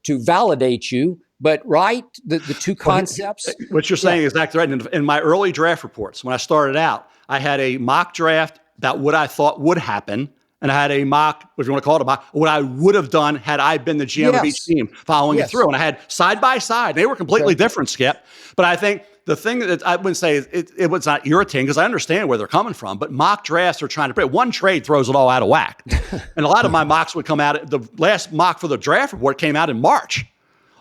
validate you. But the two concepts. What you're saying is exactly right. In my early draft reports, when I started out, I had a mock draft about what I thought would happen. And I had a mock, if you want to call it a mock, what I would have done had I been the GM of each team following it through. And I had side by side. They were completely different, Skip. But I think the thing that I wouldn't say is it was not irritating because I understand where they're coming from. But mock drafts are trying to predict. One trade throws it all out of whack. And a lot of my mocks would come out. The last mock for the draft report came out in March,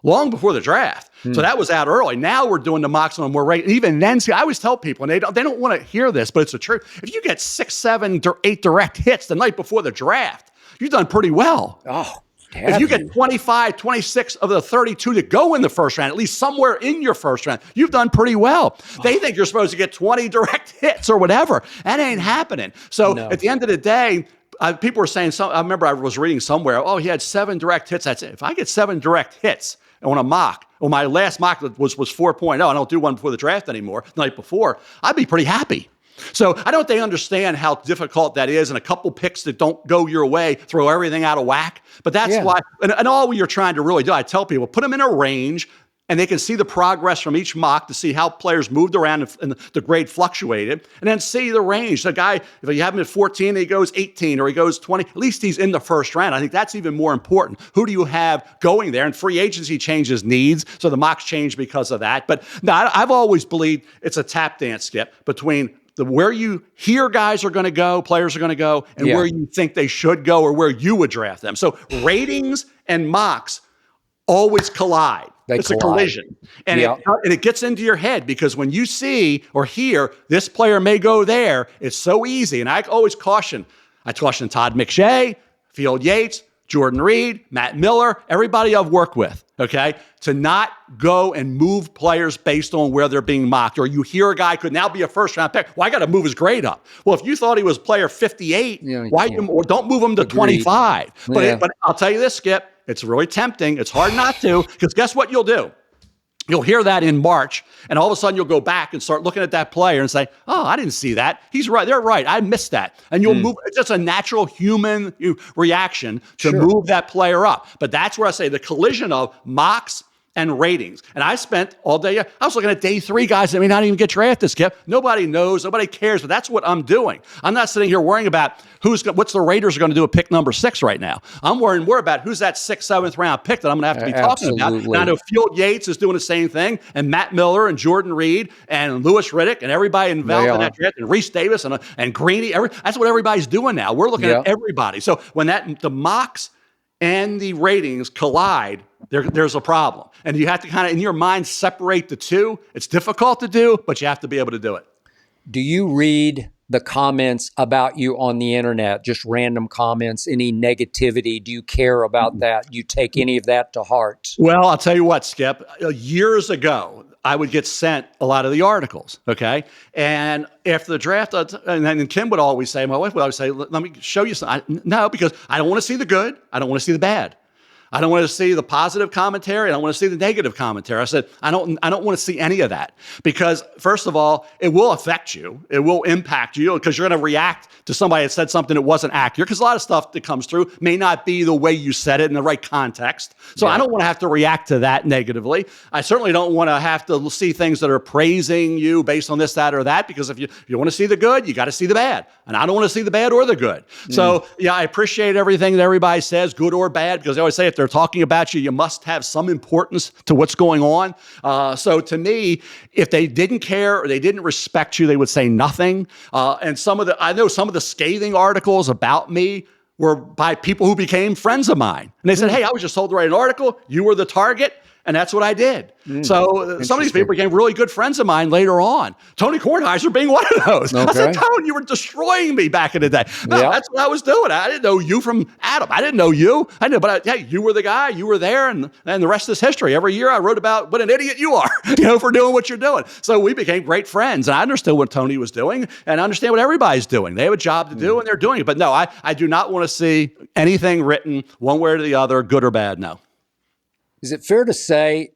long before the draft. So that was out early. Now we're doing the mocks on more rate. Even then, see, I always tell people, and they don't want to hear this, but it's the truth. If you get 6, 7, 8 direct hits the night before the draft, you've done pretty well. Oh, if you get 25, 26 of the 32 that go in the first round, at least somewhere in your first round, you've done pretty well. They think you're supposed to get 20 direct hits or whatever. That ain't happening. So at the end of the day, people were saying, I remember I was reading somewhere, oh, he had 7 direct hits. That's it. If I get 7 direct hits on a mock, well, my last mock was 4.0. I don't do one before the draft anymore, the night before, I'd be pretty happy. So I don't think they understand how difficult that is, and a couple picks that don't go your way throw everything out of whack. But that's why, and all you're trying to really do, I tell people, put them in a range, and they can see the progress from each mock to see how players moved around and the grade fluctuated, and then see the range. The guy, if you have him at 14 and he goes 18 or he goes 20, at least he's in the first round. I think that's even more important. Who do you have going there? And free agency changes needs, so the mocks change because of that. But no, I've always believed it's a tap dance, Skip, between where you hear guys are going to go, players are going to go, and where you think they should go or where you would draft them. So ratings and mocks always collide. It's a collision. And, it gets into your head, because when you see or hear this player may go there, it's so easy. And I always caution Todd McShay, Field Yates, Jordan Reed, Matt Miller, everybody I've worked with, okay, to not go and move players based on where they're being mocked. Or you hear a guy could now be a first-round pick. Well, I got to move his grade up. Well, if you thought he was player 58, or don't move him to 25. But I'll tell you this, Skip, it's really tempting. It's hard not to, because guess what you'll do? You'll hear that in March, and all of a sudden you'll go back and start looking at that player and say, oh, I didn't see that. He's right. They're right. I missed that. And you'll move. It's just a natural human reaction to move that player up. But that's where I say the collision of mocks and ratings. And I spent all day, I was looking at day 3 guys that may not even get drafted, Skip. Nobody knows, nobody cares, but that's what I'm doing. I'm not sitting here worrying about what's the Raiders are going to do at pick number 6 right now. I'm worrying more about who's that 6th, 7th round pick that I'm going to have to be talking about. And I know Field Yates is doing the same thing, and Matt Miller and Jordan Reed and Louis Riddick and everybody involved in that draft, and Reese Davis and Greeny. That's what everybody's doing now. We're looking at everybody. So when the mocks and the ratings collide, there's a problem. And you have to kind of, in your mind, separate the two. It's difficult to do, but you have to be able to do it. Do you read the comments about you on the internet, just random comments, any negativity? Do you care about that? Do you take any of that to heart? Well, I'll tell you what, Skip. Years ago, I would get sent a lot of the articles, okay? And after the draft, and then Kim would always say, my wife would always say, let me show you something. No, because I don't want to see the good. I don't want to see the bad. I don't want to see the positive commentary. I don't want to see the negative commentary. I said, I don't want to see any of that, because first of all, it will affect you. It will impact you, because you're going to react to somebody that said something that wasn't accurate, because a lot of stuff that comes through may not be the way you said it in the right context. So I don't want to have to react to that negatively. I certainly don't want to have to see things that are praising you based on this, that, or that, because if you want to see the good, you got to see the bad. And I don't want to see the bad or the good. So I appreciate everything that everybody says, good or bad, because they always say if they're talking about you, you must have some importance to what's going on. So to me, if they didn't care or they didn't respect you, they would say nothing. And I know some of the scathing articles about me were by people who became friends of mine. And they said, hey, I was just told to write an article. You were the target. And that's what I did. So some of these people became really good friends of mine later on. Tony Kornheiser being one of those. Okay. I said, Tony, you were destroying me back in the day. No, that's what I was doing. I didn't know you from Adam. I didn't know you. I knew, but hey, you were the guy. You were there, and the rest is history. Every year I wrote about what an idiot you are, for doing what you're doing. So we became great friends, and I understood what Tony was doing, and I understand what everybody's doing. They have a job to do, and they're doing it. But no, I do not want to see anything written one way or the other, good or bad. No. Is it fair to say,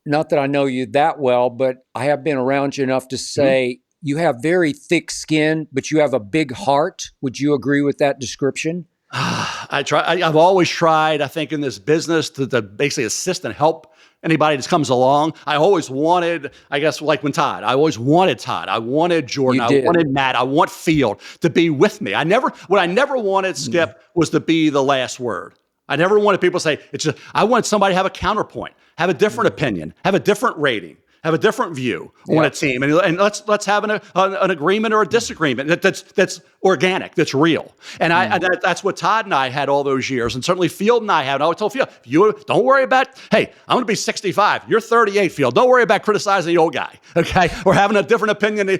not that I know you that well, but I have been around you enough to say you have very thick skin, but you have a big heart? Would you agree with that description? I've always tried, I think, in this business to basically assist and help anybody that comes along. I always wanted, I guess, like when Todd, I always wanted Todd. I wanted Jordan. I wanted Matt. I want Field to be with me. What I never wanted, Skip, was to be the last word. I never wanted people to say, I want somebody to have a counterpoint, have a different opinion, have a different rating, have a different view on a team. And let's have an agreement or a disagreement that's organic, that's real. And that's what Todd and I had all those years. And certainly Field and I had. I always told Field, don't worry about, hey, I'm going to be 65. You're 38, Field. Don't worry about criticizing the old guy, okay? Or having a different opinion.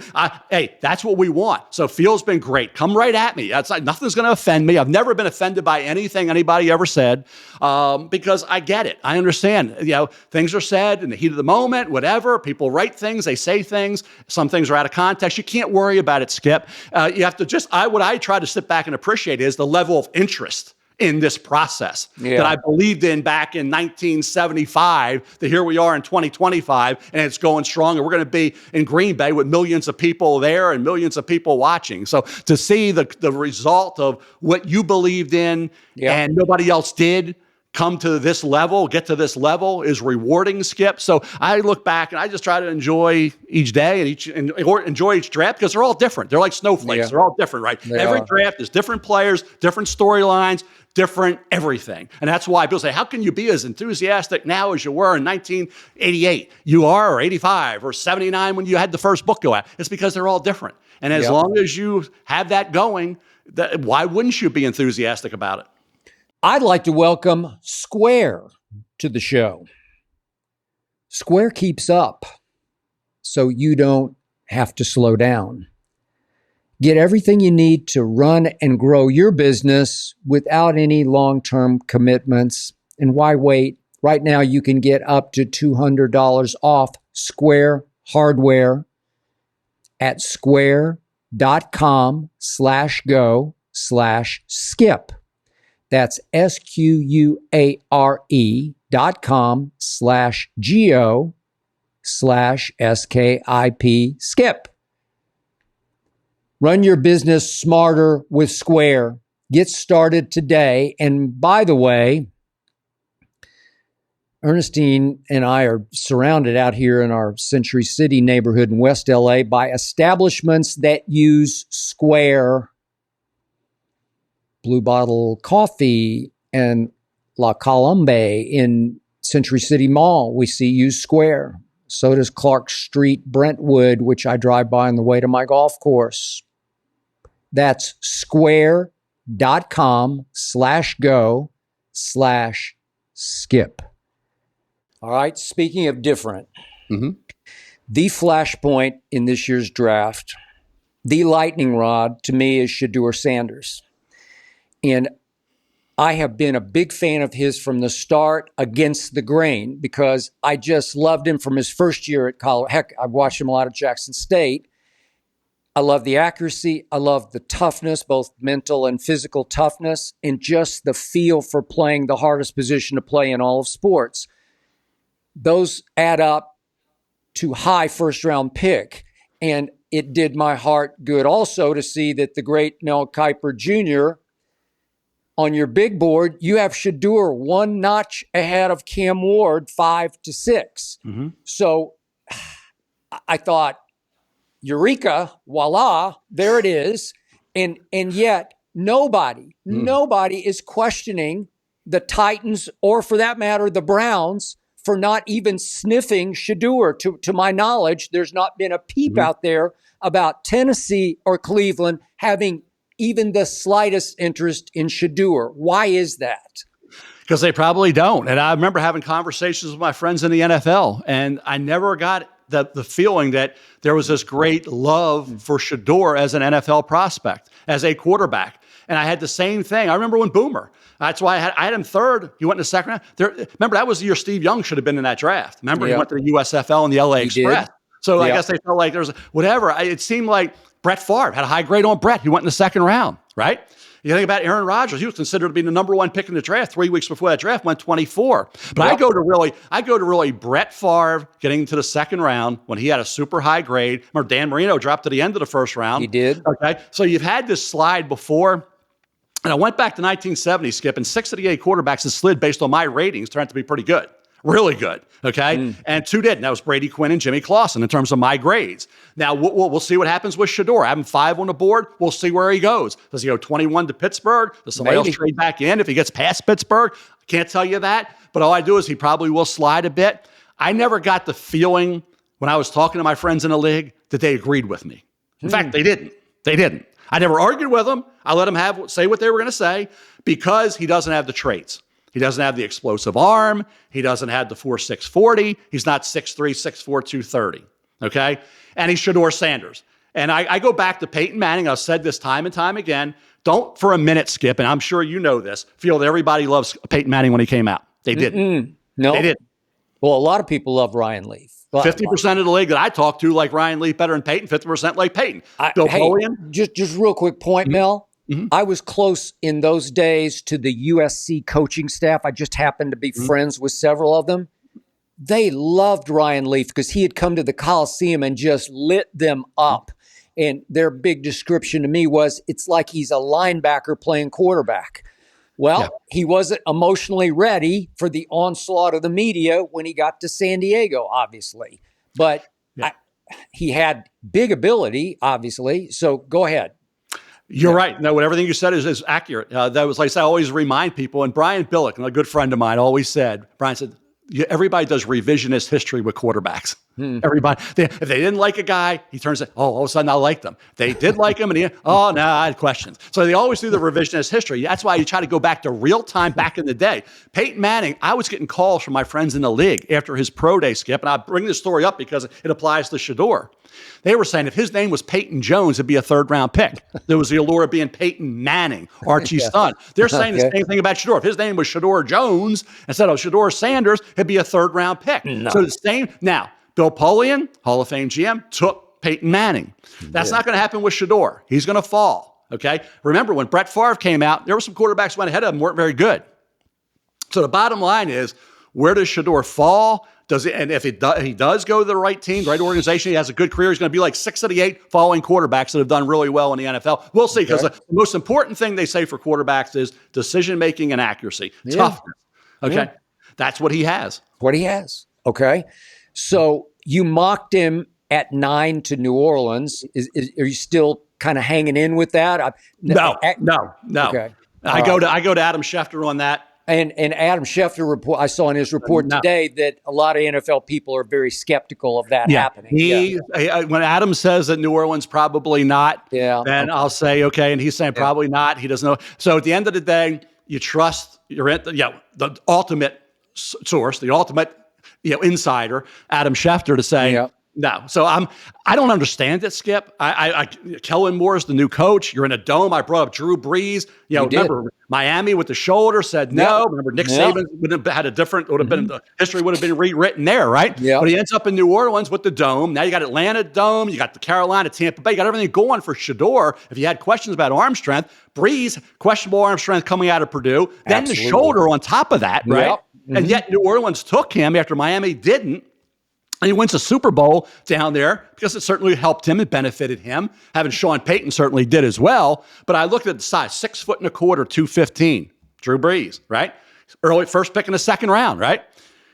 Hey, that's what we want. So Field's been great. Come right at me. Nothing's going to offend me. I've never been offended by anything anybody ever said, because I get it. I understand. Things are said in the heat of the moment, whatever. Twitter. People write things, they say things. Some things are out of context. You can't worry about it, Skip. You have to what I try to sit back and appreciate is the level of interest in this process that I believed in back in 1975, that here we are in 2025 and it's going strong. And we're going to be in Green Bay with millions of people there and millions of people watching. So to see the result of what you believed in and nobody else did come to this level, get to this level is rewarding, Skip. So I look back and I just try to enjoy each day and enjoy each draft because they're all different. They're like snowflakes. Yeah. They're all different, right? Every draft is different players, different storylines, different everything. And that's why people say, how can you be as enthusiastic now as you were in 1988? You are, or 85, or 79 when you had the first book go out. It's because they're all different. And as long as you have that going, why wouldn't you be enthusiastic about it? I'd like to welcome Square to the show. Square keeps up so you don't have to slow down. Get everything you need to run and grow your business without any long-term commitments. And why wait? Right now, you can get up to $200 off Square hardware at square.com/go/skip. That's SQUARE.com/GO/SKIP skip. Run your business smarter with Square. Get started today. And by the way, Ernestine and I are surrounded out here in our Century City neighborhood in West LA by establishments that use Square. Blue Bottle Coffee and La Colombe in Century City Mall, we see use Square. So does Clark Street, Brentwood, which I drive by on the way to my golf course. That's square.com/go/skip. All right, speaking of different, the flashpoint in this year's draft, the lightning rod to me is Shedeur Sanders. And I have been a big fan of his from the start against the grain because I just loved him from his first year at college. Heck, I've watched him a lot at Jackson State. I love the accuracy. I love the toughness, both mental and physical toughness, and just the feel for playing the hardest position to play in all of sports. Those add up to high first-round pick. And it did my heart good also to see that the great Mel Kiper Jr., on your big board, you have Shedeur one notch ahead of Cam Ward, 5 to 6. So I thought, eureka, voila, there it is. And yet nobody is questioning the Titans or, for that matter, the Browns for not even sniffing Shedeur. To my knowledge, there's not been a peep out there about Tennessee or Cleveland having even the slightest interest in Shedeur. Why is that? Because they probably don't. And I remember having conversations with my friends in the NFL, and I never got the feeling that there was this great love for Shedeur as an NFL prospect, as a quarterback. And I had the same thing. I remember when Boomer, that's why I had him third. He went in the second round. Remember, that was the year Steve Young should have been in that draft. Remember, he went to the USFL and the LA Express. So I guess they felt like there was whatever. It seemed like Brett Favre had a high grade on Brett. He went in the second round, right? You think about Aaron Rodgers. He was considered to be the number one pick in the draft 3 weeks before that draft, went 24. But I go to really Brett Favre getting to the second round when he had a super high grade. Remember, Dan Marino dropped to the end of the first round. He did. Okay. So you've had this slide before. And I went back to 1970, Skip, and 6 of the 8 quarterbacks that slid based on my ratings turned out to be pretty good. Really good, okay? And 2 didn't. That was Brady Quinn and Jimmy Clausen in terms of my grades. Now, we'll see what happens with Shedeur. I have him 5 on the board. We'll see where he goes. Does he go 21 to Pittsburgh? Does somebody else trade back in if he gets past Pittsburgh? I can't tell you that. But all I do is he probably will slide a bit. I never got the feeling when I was talking to my friends in the league that they agreed with me. In fact, they didn't. They didn't. I never argued with them. I let them say what they were going to say because he doesn't have the traits. He doesn't have the explosive arm. He doesn't have the 4.6 40. He's not 6'3", 6'4", 230. Okay? And he's Shedeur Sanders. And I go back to Peyton Manning. I've said this time and time again. Don't for a minute, Skip, and I'm sure you know this, feel that everybody loves Peyton Manning when he came out. They didn't. No. They didn't. Well, a lot of people love Ryan Leaf. 50% of the league that I talk to like Ryan Leaf better than Peyton. 50% like Peyton. Bill Polian. Just real quick point, Mel. Mm-hmm. I was close in those days to the USC coaching staff. I just happened to be friends with several of them. They loved Ryan Leaf because he had come to the Coliseum and just lit them up. And their big description to me was, it's like he's a linebacker playing quarterback. Well, he wasn't emotionally ready for the onslaught of the media when he got to San Diego, obviously. But he had big ability, obviously. So go ahead. You're right. No, everything you said is accurate. That was like I always remind people. And Brian Billick, a good friend of mine, always said, Brian said, everybody does revisionist history with quarterbacks. Everybody, if they didn't like a guy, he turns it, all of a sudden I like them. They did like him, and I had questions. So they always do the revisionist history. That's why you try to go back to real time back in the day. Peyton Manning, I was getting calls from my friends in the league after his pro day, Skip, and I bring this story up because it applies to Shedeur. They were saying if his name was Peyton Jones, it'd be a third-round pick. There was the allure of being Peyton Manning, Archie's son. They're saying the same thing about Shedeur. If his name was Shedeur Jones instead of Shedeur Sanders, it'd be a third-round pick. No. So the same. Now, Bill Polian, Hall of Fame GM, took Peyton Manning. That's not going to happen with Shedeur. He's going to fall, okay? Remember, when Brett Favre came out, there were some quarterbacks who went ahead of him, weren't very good. So the bottom line is, where does Shedeur fall? And if he does go to the right team, the right organization, he has a good career, he's going to be like 6 of the 8 following quarterbacks that have done really well in the NFL. We'll see, because the most important thing they say for quarterbacks is decision-making and accuracy, toughness. Okay? That's what he has. Okay. So you mocked him at 9 to New Orleans. Are you still kind of hanging in with that? No. Okay. I go to Adam Schefter on that. And Adam Schefter report, I saw in his report today that a lot of NFL people are very skeptical of that happening. When Adam says that New Orleans probably not, then I'll say, okay. And he's saying probably not. He doesn't know. So at the end of the day, you trust the ultimate source, the ultimate insider, Adam Schefter, to say no. So I don't understand it, Skip. Kellen Moore's the new coach. You're in a dome. I brought up Drew Brees. Remember Miami with the shoulder said no. Remember Nick Saban would have had the history would have been rewritten there, right? Yeah. But he ends up in New Orleans with the dome. Now you got Atlanta dome. You got the Carolina, Tampa Bay. You got everything going for Shedeur. If you had questions about arm strength, Brees, questionable arm strength coming out of Purdue. Then the shoulder on top of that, right? Yep. And yet New Orleans took him after Miami didn't. And he wins a Super Bowl down there because it certainly helped him. It benefited him. Having Sean Payton certainly did as well. But I looked at the size, 6'1", 215. Drew Brees, right? Early first pick in the second round, right?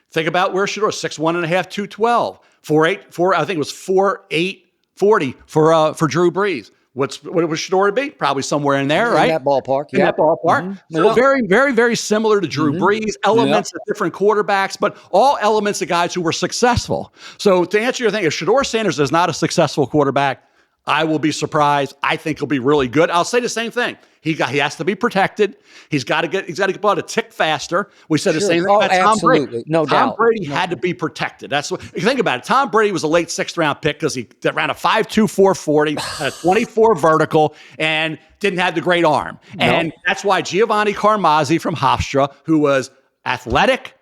Think about where Shedeur, 6'1.5", 212. 4'8", I think it was 4'8", 40 for Drew Brees. What was Shedeur to be? Probably somewhere in there, right? In that ballpark. In that ballpark. So very, very, very similar to Drew Brees. Elements of different quarterbacks, but all elements of guys who were successful. So to answer your thing, if Shedeur Sanders is not a successful quarterback, I will be surprised. I think he'll be really good. I'll say the same thing. He has to be protected. He's got to get about a tick faster. We said the same thing about Tom Brady. No doubt. Tom Brady had to be protected. That's what you think about it. Tom Brady was a late 6th round pick because he ran a 5'2", 440, a 24 vertical, and didn't have the great arm. And that's why Giovanni Carmazzi from Hofstra, who was athletic,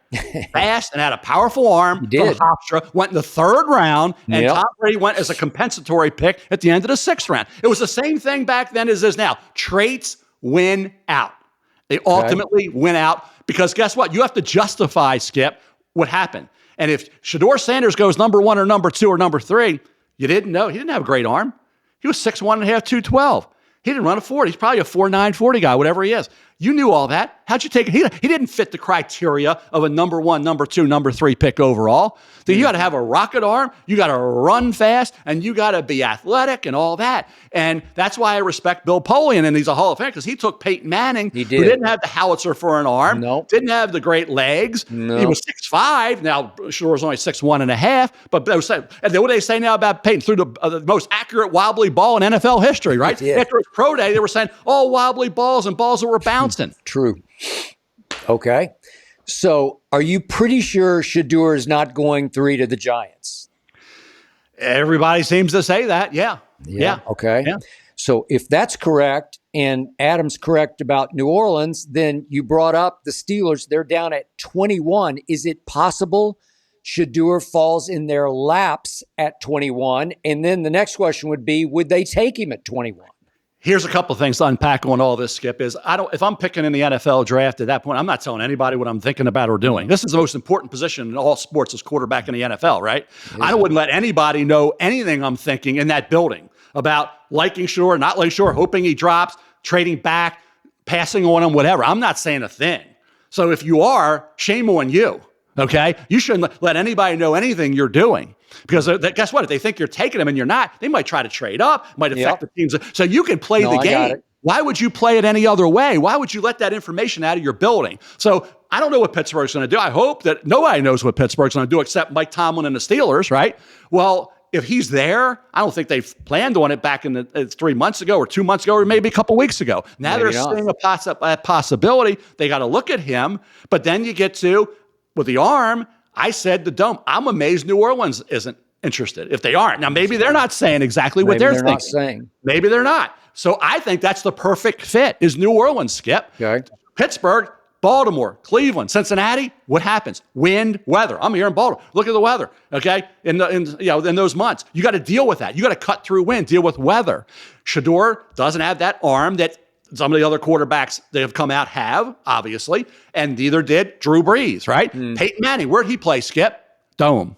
fast, and had a powerful arm from Hofstra, went in the 3rd round, and Tom Brady went as a compensatory pick at the end of the 6th round. It was the same thing back then as is now. Traits win out. They ultimately win out because guess what? You have to justify, Skip, what happened. And if Shedeur Sanders goes number 1 or number 2 or number 3, you didn't know. He didn't have a great arm. He was 6'1.5", 212. He didn't run a 40. He's probably a 4'9", 40 guy, whatever he is. You knew all that. How'd you take it? He didn't fit the criteria of a number 1, number 2, number 3 pick overall. So you got to have a rocket arm. You got to run fast, and you got to be athletic and all that. And that's why I respect Bill Polian, and he's a Hall of Famer because he took Peyton Manning, who didn't have the howitzer for an arm, didn't have the great legs. He was 6'5". Now, Shedeur was only 6'1.5". But they were saying, and what do they say now about Peyton? Threw the most accurate wobbly ball in NFL history, right? After his pro day, they were saying, wobbly balls and balls that were bouncing. True. Okay. So are you pretty sure Shedeur is not going 3 to the Giants? Everybody seems to say that. Yeah. Okay. Yeah. So if that's correct and Adam's correct about New Orleans, then you brought up the Steelers. They're down at 21. Is it possible Shedeur falls in their laps at 21? And then the next question would be, would they take him at 21? Here's a couple of things to unpack on all this, Skip, is if I'm picking in the NFL draft at that point, I'm not telling anybody what I'm thinking about or doing. This is the most important position in all sports as quarterback in the NFL, right? I wouldn't let anybody know anything I'm thinking in that building about liking Shedeur, not liking Shedeur, hoping he drops, trading back, passing on him, whatever. I'm not saying a thing. So if you are, shame on you, okay? You shouldn't let anybody know anything you're doing. Because guess what? If they think you're taking them and you're not, they might try to trade up, might affect the teams. So you can play the game. Why would you play it any other way? Why would you let that information out of your building? So I don't know what Pittsburgh's going to do. I hope that nobody knows what Pittsburgh's going to do except Mike Tomlin and the Steelers, right? Well, if he's there, I don't think they've planned on it back in 3 months ago or 2 months ago or maybe a couple weeks ago. Now they're seeing a possibility. They got to look at him. But then you get to, with the arm, I said the dome. I'm amazed New Orleans isn't interested if they aren't. Now, maybe they're not saying exactly what they're thinking. Not saying. Maybe they're not. So I think that's the perfect fit is New Orleans, Skip. Okay. Pittsburgh, Baltimore, Cleveland, Cincinnati. What happens? Wind, weather. I'm here in Baltimore. Look at the weather. Okay, in those months, you got to deal with that. You got to cut through wind, deal with weather. Shedeur doesn't have that arm that some of the other quarterbacks that have come out have, obviously, and neither did Drew Brees, right? Peyton Manning, where'd he play, Skip? Dome.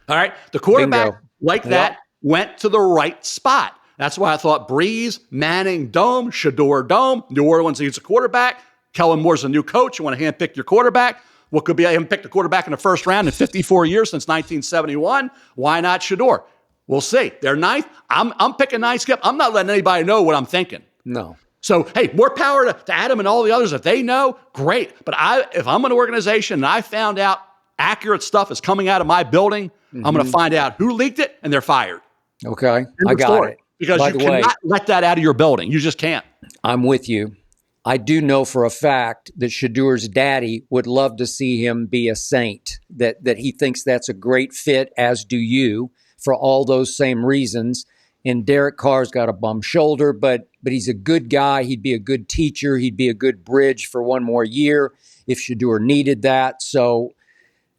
All right, the quarterback that went to the right spot. That's why I thought Brees, Manning, Dome, Shedeur, Dome. New Orleans needs a quarterback. Kellen Moore's a new coach. You want to handpick your quarterback. What could be? I haven't picked a quarterback in the first round in 54 years since 1971. Why not Shedeur? We'll see. They're ninth. I'm picking ninth, Skip. I'm not letting anybody know what I'm thinking. No. So, hey, more power to Adam and all the others. If they know, great. But if I'm an organization and I found out accurate stuff is coming out of my building, I'm going to find out who leaked it, and they're fired. Okay, I got it. Because you cannot let that out of your building. You just can't. I'm with you. I do know for a fact that Shedeur's daddy would love to see him be a Saint, that he thinks that's a great fit, as do you, for all those same reasons. And Derek Carr's got a bum shoulder, but he's a good guy. He'd be a good teacher. He'd be a good bridge for one more year if Shedeur needed that. So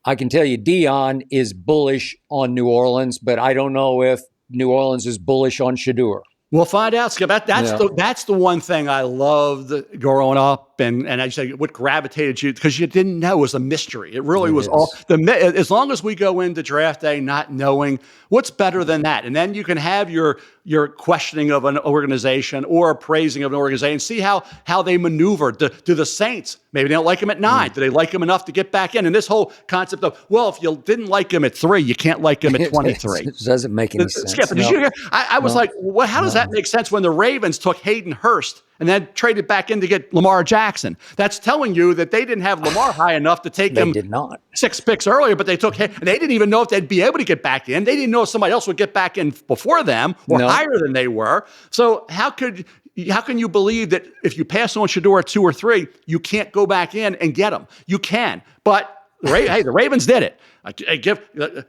I can tell you Dion is bullish on New Orleans, but I don't know if New Orleans is bullish on Shedeur. We'll find out, Skip. That's the one thing I loved growing up, and I say what gravitated you, because you didn't know. It was a mystery. It really was all as long as we go into draft day not knowing what's better than that, and then you can have your questioning of an organization or praising of an organization, see how they maneuver. Do the Saints, maybe they don't like him at 9? Do they like him enough to get back in? And this whole concept of, well, if you didn't like him at 3, you can't like him at 23. It doesn't make any sense. Skip, did you hear? I was like, well, how does that make sense when the Ravens took Hayden Hurst and then traded back in to get Lamar Jackson? That's telling you that they didn't have Lamar high enough to take him. They did not. 6 picks earlier, but they took him, and they didn't even know if they'd be able to get back in. They didn't know if somebody else would get back in before them or higher than they were. So how can you believe that if you pass on Shedeur at 2 or 3, you can't go back in and get him? You can, but the Ravens did it.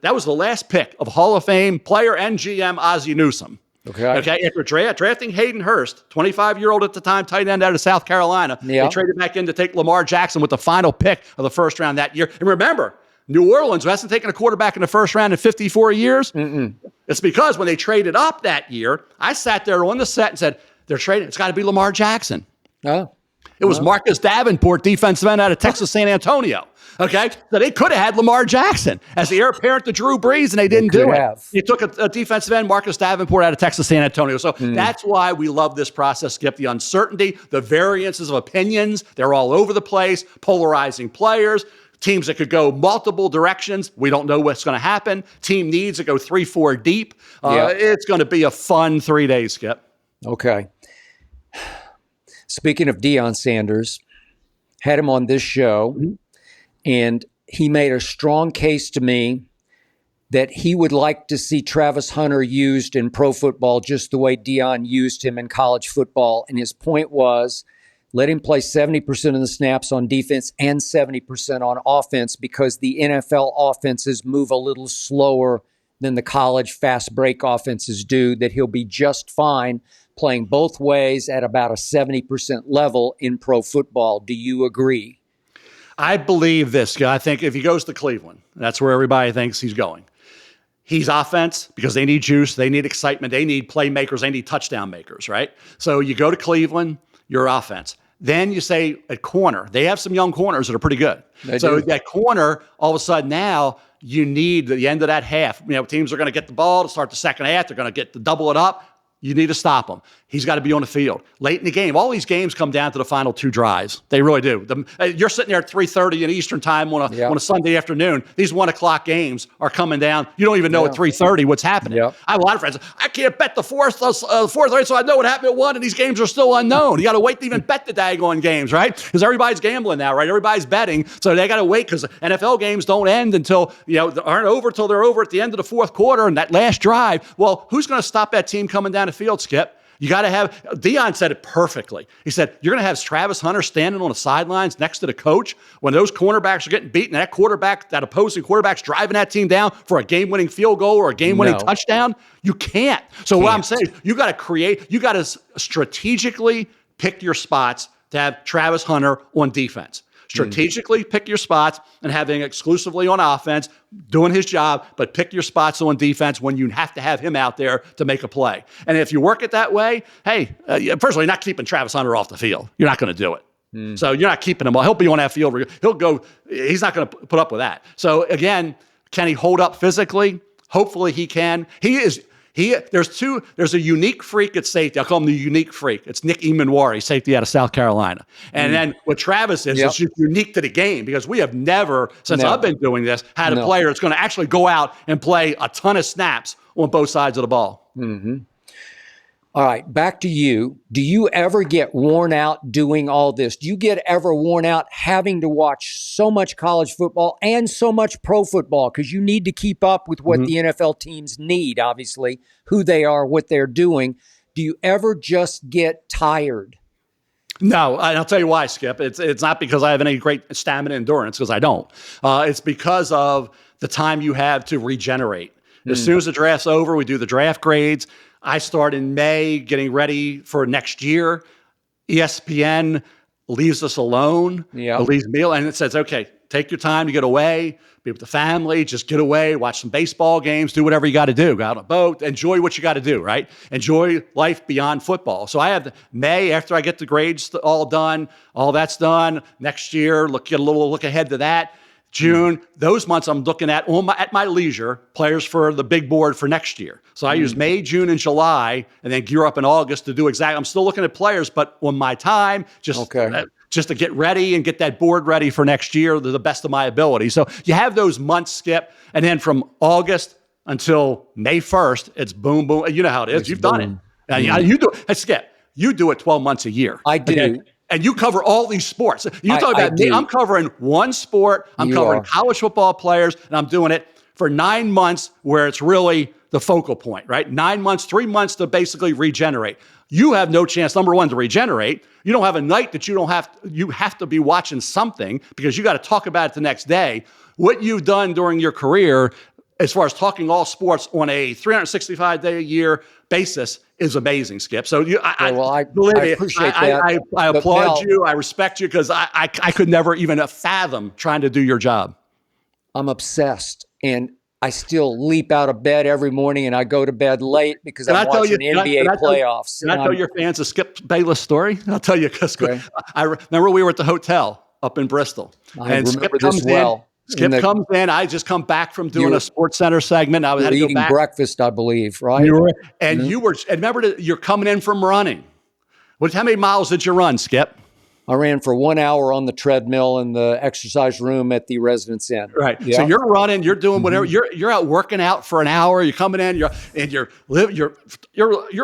That was the last pick of Hall of Fame player and GM Ozzie Newsome. Okay. After drafting Hayden Hurst, 25-year-old at the time, tight end out of South Carolina, they traded back in to take Lamar Jackson with the final pick of the first round that year. And remember, New Orleans, who hasn't taken a quarterback in the first round in 54 years, it's because when they traded up that year, I sat there on the set and said, they're trading. It's got to be Lamar Jackson. Oh. It was Marcus Davenport, defensive end out of Texas San Antonio. Okay, so they could have had Lamar Jackson as the heir apparent to Drew Brees, and they didn't do it. They took a defensive end, Marcus Davenport, out of Texas San Antonio. So that's why we love this process, Skip. The uncertainty, the variances of opinions, they're all over the place, polarizing players, teams that could go multiple directions. We don't know what's going to happen. Team needs to go 3-4 deep. It's going to be a fun 3 days, Skip. Okay. Speaking of Deion Sanders, had him on this show. And he made a strong case to me that he would like to see Travis Hunter used in pro football just the way Deion used him in college football. And his point was, let him play 70% of the snaps on defense and 70% on offense, because the NFL offenses move a little slower than the college fast break offenses do, that he'll be just fine playing both ways at about a 70% level in pro football. Do you agree? I believe this guy. I think if he goes to Cleveland, that's where everybody thinks he's going. He's offense because they need juice, they need excitement, they need playmakers, they need touchdown makers, right? So you go to Cleveland, you're offense. Then you say at corner, they have some young corners that are pretty good. So that corner, all of a sudden now, you need the end of that half. Teams are going to get the ball to start the second half. They're going to get to double it up. You need to stop him. He's got to be on the field. Late in the game, all these games come down to the final 2 drives. They really do. You're sitting there at 3:30 in Eastern time on a Sunday afternoon. These 1 o'clock games are coming down. You don't even know at 3:30 what's happening. I have a lot of friends. I can't bet the fourth rate, so I know what happened at 1, and these games are still unknown. You got to wait to even bet the daggone games, right? Because everybody's gambling now, right? Everybody's betting, so they got to wait because NFL games don't end until aren't over till they're over at the end of the fourth quarter and that last drive. Well, who's going to stop that team coming down the field, Skip? You got to have, Deion said it perfectly. He said, you're going to have Travis Hunter standing on the sidelines next to the coach when those cornerbacks are getting beaten, that opposing quarterback's driving that team down for a game-winning field goal or a game-winning touchdown. You can't. So what I'm saying, you got to strategically pick your spots to have Travis Hunter on defense. Strategically pick your spots and having exclusively on offense, doing his job, but pick your spots on defense when you have to have him out there to make a play. And if you work it that way, hey, first of all, you're not keeping Travis Hunter off the field. You're not going to do it. So you're not keeping him. He'll be on that field. He's not going to put up with that. So again, can he hold up physically? Hopefully he can. There's a unique freak at safety. I'll call him the unique freak. It's Nick Emanwari, safety out of South Carolina. And then what Travis is, it's just unique to the game because we have never, since I've been doing this, had a player that's going to actually go out and play a ton of snaps on both sides of the ball. All right, back to you. Do you ever get worn out doing all this? Do you get ever worn out having to watch so much college football and so much pro football? Because you need to keep up with what the NFL teams need, obviously, who they are, what they're doing. Do you ever just get tired? No, I'll tell you why, Skip. It's not because I have any great stamina endurance, because I don't. It's because of the time you have to regenerate. As soon as the draft's over, we do the draft grades. I start in May getting ready for next year. ESPN leaves us alone, leaves me, and it says, okay, take your time to get away, be with the family, just get away, watch some baseball games, do whatever you got to do. Go out on a boat, enjoy what you got to do, right? Enjoy life beyond football. So I have May, after I get the grades all done, all that's done. Next year, get a little look ahead to that. June, those months I'm looking at my leisure, players for the big board for next year. So I use May, June, and July, and then gear up in August to do exactly. I'm still looking at players, but on my time, just to get ready and get that board ready for next year to the best of my ability. So you have those months, Skip, and then from August until May 1st, it's boom, boom. You know how it is. You've done it. You do it. Hey, Skip, you do it 12 months a year. I do. Okay? And you cover all these sports. You talk about me. I'm covering one sport. I'm covering college football players, and I'm doing it for 9 months where it's really the focal point, right? 9 months, 3 months to basically regenerate. You have no chance, number one, to regenerate. You don't have a night that you have to be watching something because you got to talk about it the next day. What you've done during your career, as far as talking all sports on a 365-day-a-year basis, is amazing, Skip. So I appreciate that. I applaud you. I respect you because I could never even fathom trying to do your job. I'm obsessed, and I still leap out of bed every morning, and I go to bed late because I'm watching NBA playoffs. Can I tell your fans a Skip Bayless story? I'll tell you because I remember we were at the hotel up in Bristol. I remember this well. Skip comes in. I just come back from doing a Sports Center segment. I was eating breakfast, I believe, right? And remember, you're coming in from running. How many miles did you run, Skip? I ran for 1 hour on the treadmill in the exercise room at the Residence Inn. Right. Yeah. So you're running, you're doing whatever. You're out working out for an hour. You're coming in. You're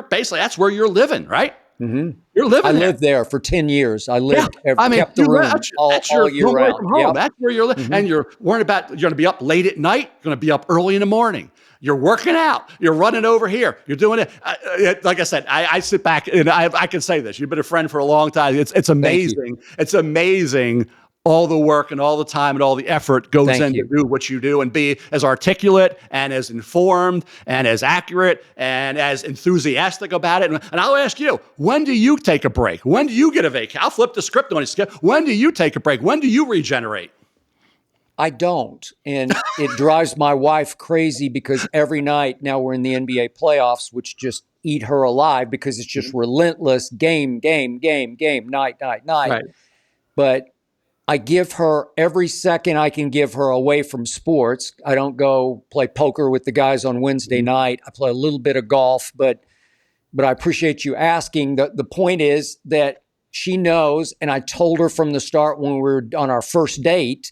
basically, that's where you're living, right? Mm-hmm. You're living there. I lived there for 10 years. I kept the room all year round. From home. That's where you're living. And you're worrying about, you're going to be up late at night. You're going to be up early in the morning. You're working out. You're running over here. You're doing it. Like I said, I sit back and I can say this. You've been a friend for a long time. It's amazing. It's amazing all the work and all the time and all the effort goes Thank in you. to do what you do and be as articulate and as informed and as accurate and as enthusiastic about it. And I'll ask you, when do you take a break? When do you get a vacation? I'll flip the script on you, Skip. When do you take a break? When do you regenerate? I don't. And it drives my wife crazy because every night now we're in the NBA playoffs, which just eat her alive because it's just relentless game, night. Right. But I give her every second I can give her away from sports. I don't go play poker with the guys on Wednesday night. I play a little bit of golf, but I appreciate you asking. The point is that she knows, and I told her from the start when we were on our first date,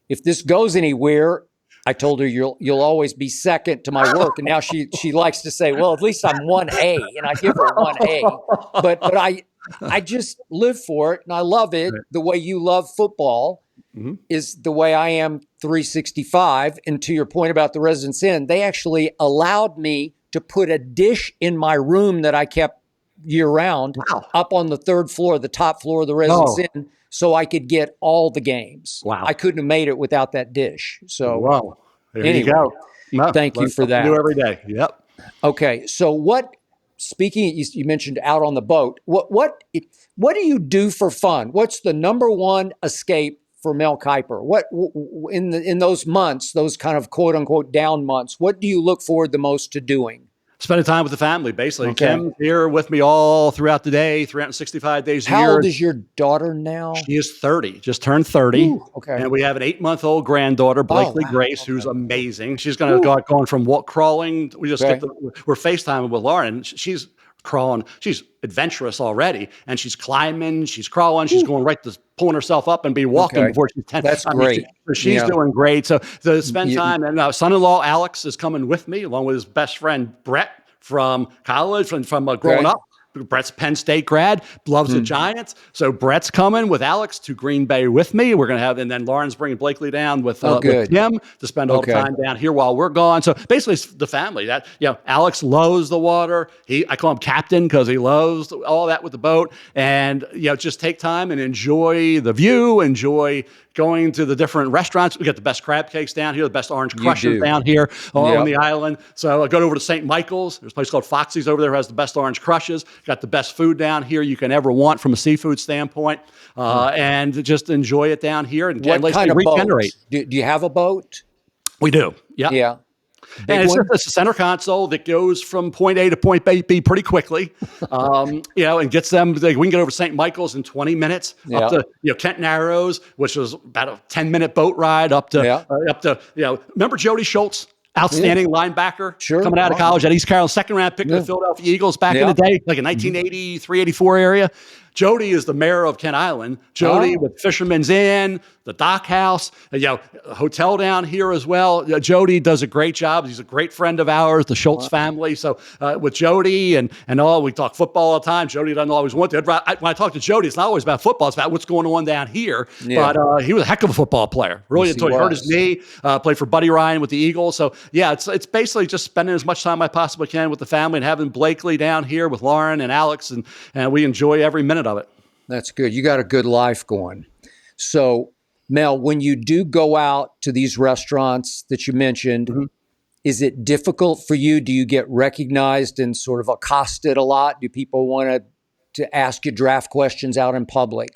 if this goes anywhere, I told her you'll always be second to my work. And now she likes to say, well, at least I'm 1A, and I give her 1A. But I just live for it, and I love it. Right. The way you love football is the way I am 365. And to your point about the Residence Inn, they actually allowed me to put a dish in my room that I kept year round up on the third floor, the top floor of the Residence Inn, so I could get all the games. Wow. I couldn't have made it without that dish. So There anyway, you go. No, thank you for that. Do every day. Yep. Okay. So speaking, you mentioned out on the boat, what do you do for fun? What's the number one escape for Mel Kiper? What in those months, those kind of quote unquote down months, what do you look forward the most to doing? Spending time with the family, basically. Okay. Kim's here with me all throughout the day, 365 days a year. How old is your daughter now? She is 30, just turned 30. Ooh, okay. And we have an 8-month-old granddaughter, Blakely Grace, who's amazing. She's going to go going from crawling. We're FaceTiming with Lauren. She's crawling. She's adventurous already, and she's climbing, she's crawling, she's going right to pulling herself up and be walking before she's 10. That's great. She's doing great. So to spend time, and son-in-law Alex is coming with me, along with his best friend Brett from college, from growing up. Brett's Penn State grad, loves the Giants. So Brett's coming with Alex to Green Bay with me. We're going to have, and then Lauren's bringing Blakely down with him to spend all the time down here while we're gone. So basically it's the family that, Alex loves the water. I call him captain because he loves all that with the boat, and, just take time and enjoy the view, enjoy going to the different restaurants. We got the best crab cakes down here, the best orange crushers down here on the island. So I go over to St. Michael's. There's a place called Foxy's over there who has the best orange crushes. Got the best food down here you can ever want from a seafood standpoint, and just enjoy it down here. And what kind of regenerate? Do you have a boat? We do. Yeah. Yeah. And it's a center console that goes from point A to point B pretty quickly, and gets them. We can get over St. Michael's in 20 minutes up to Kent Narrows, which was about a 10-minute boat ride up to remember Jody Schultz? Outstanding linebacker coming out of college at East Carolina, second round pick of the Philadelphia Eagles back in the day, like in 1983, 84 area. Jody is the mayor of Kent Island. Jody with Fisherman's Inn, the Dock House, a hotel down here as well. Jody does a great job. He's a great friend of ours, the Schultz family. So with Jody and all, we talk football all the time. Jody doesn't always want to. When I talk to Jody, it's not always about football. It's about what's going on down here. Yeah. But he was a heck of a football player. Really enjoyed. He hurt his knee. Played for Buddy Ryan with the Eagles. So it's basically just spending as much time I possibly can with the family and having Blakely down here with Lauren and Alex, and we enjoy every minute of it. That's good. You got a good life going. So, Mel, when you do go out to these restaurants that you mentioned, is it difficult for you? Do you get recognized and sort of accosted a lot? Do people want to ask you draft questions out in public?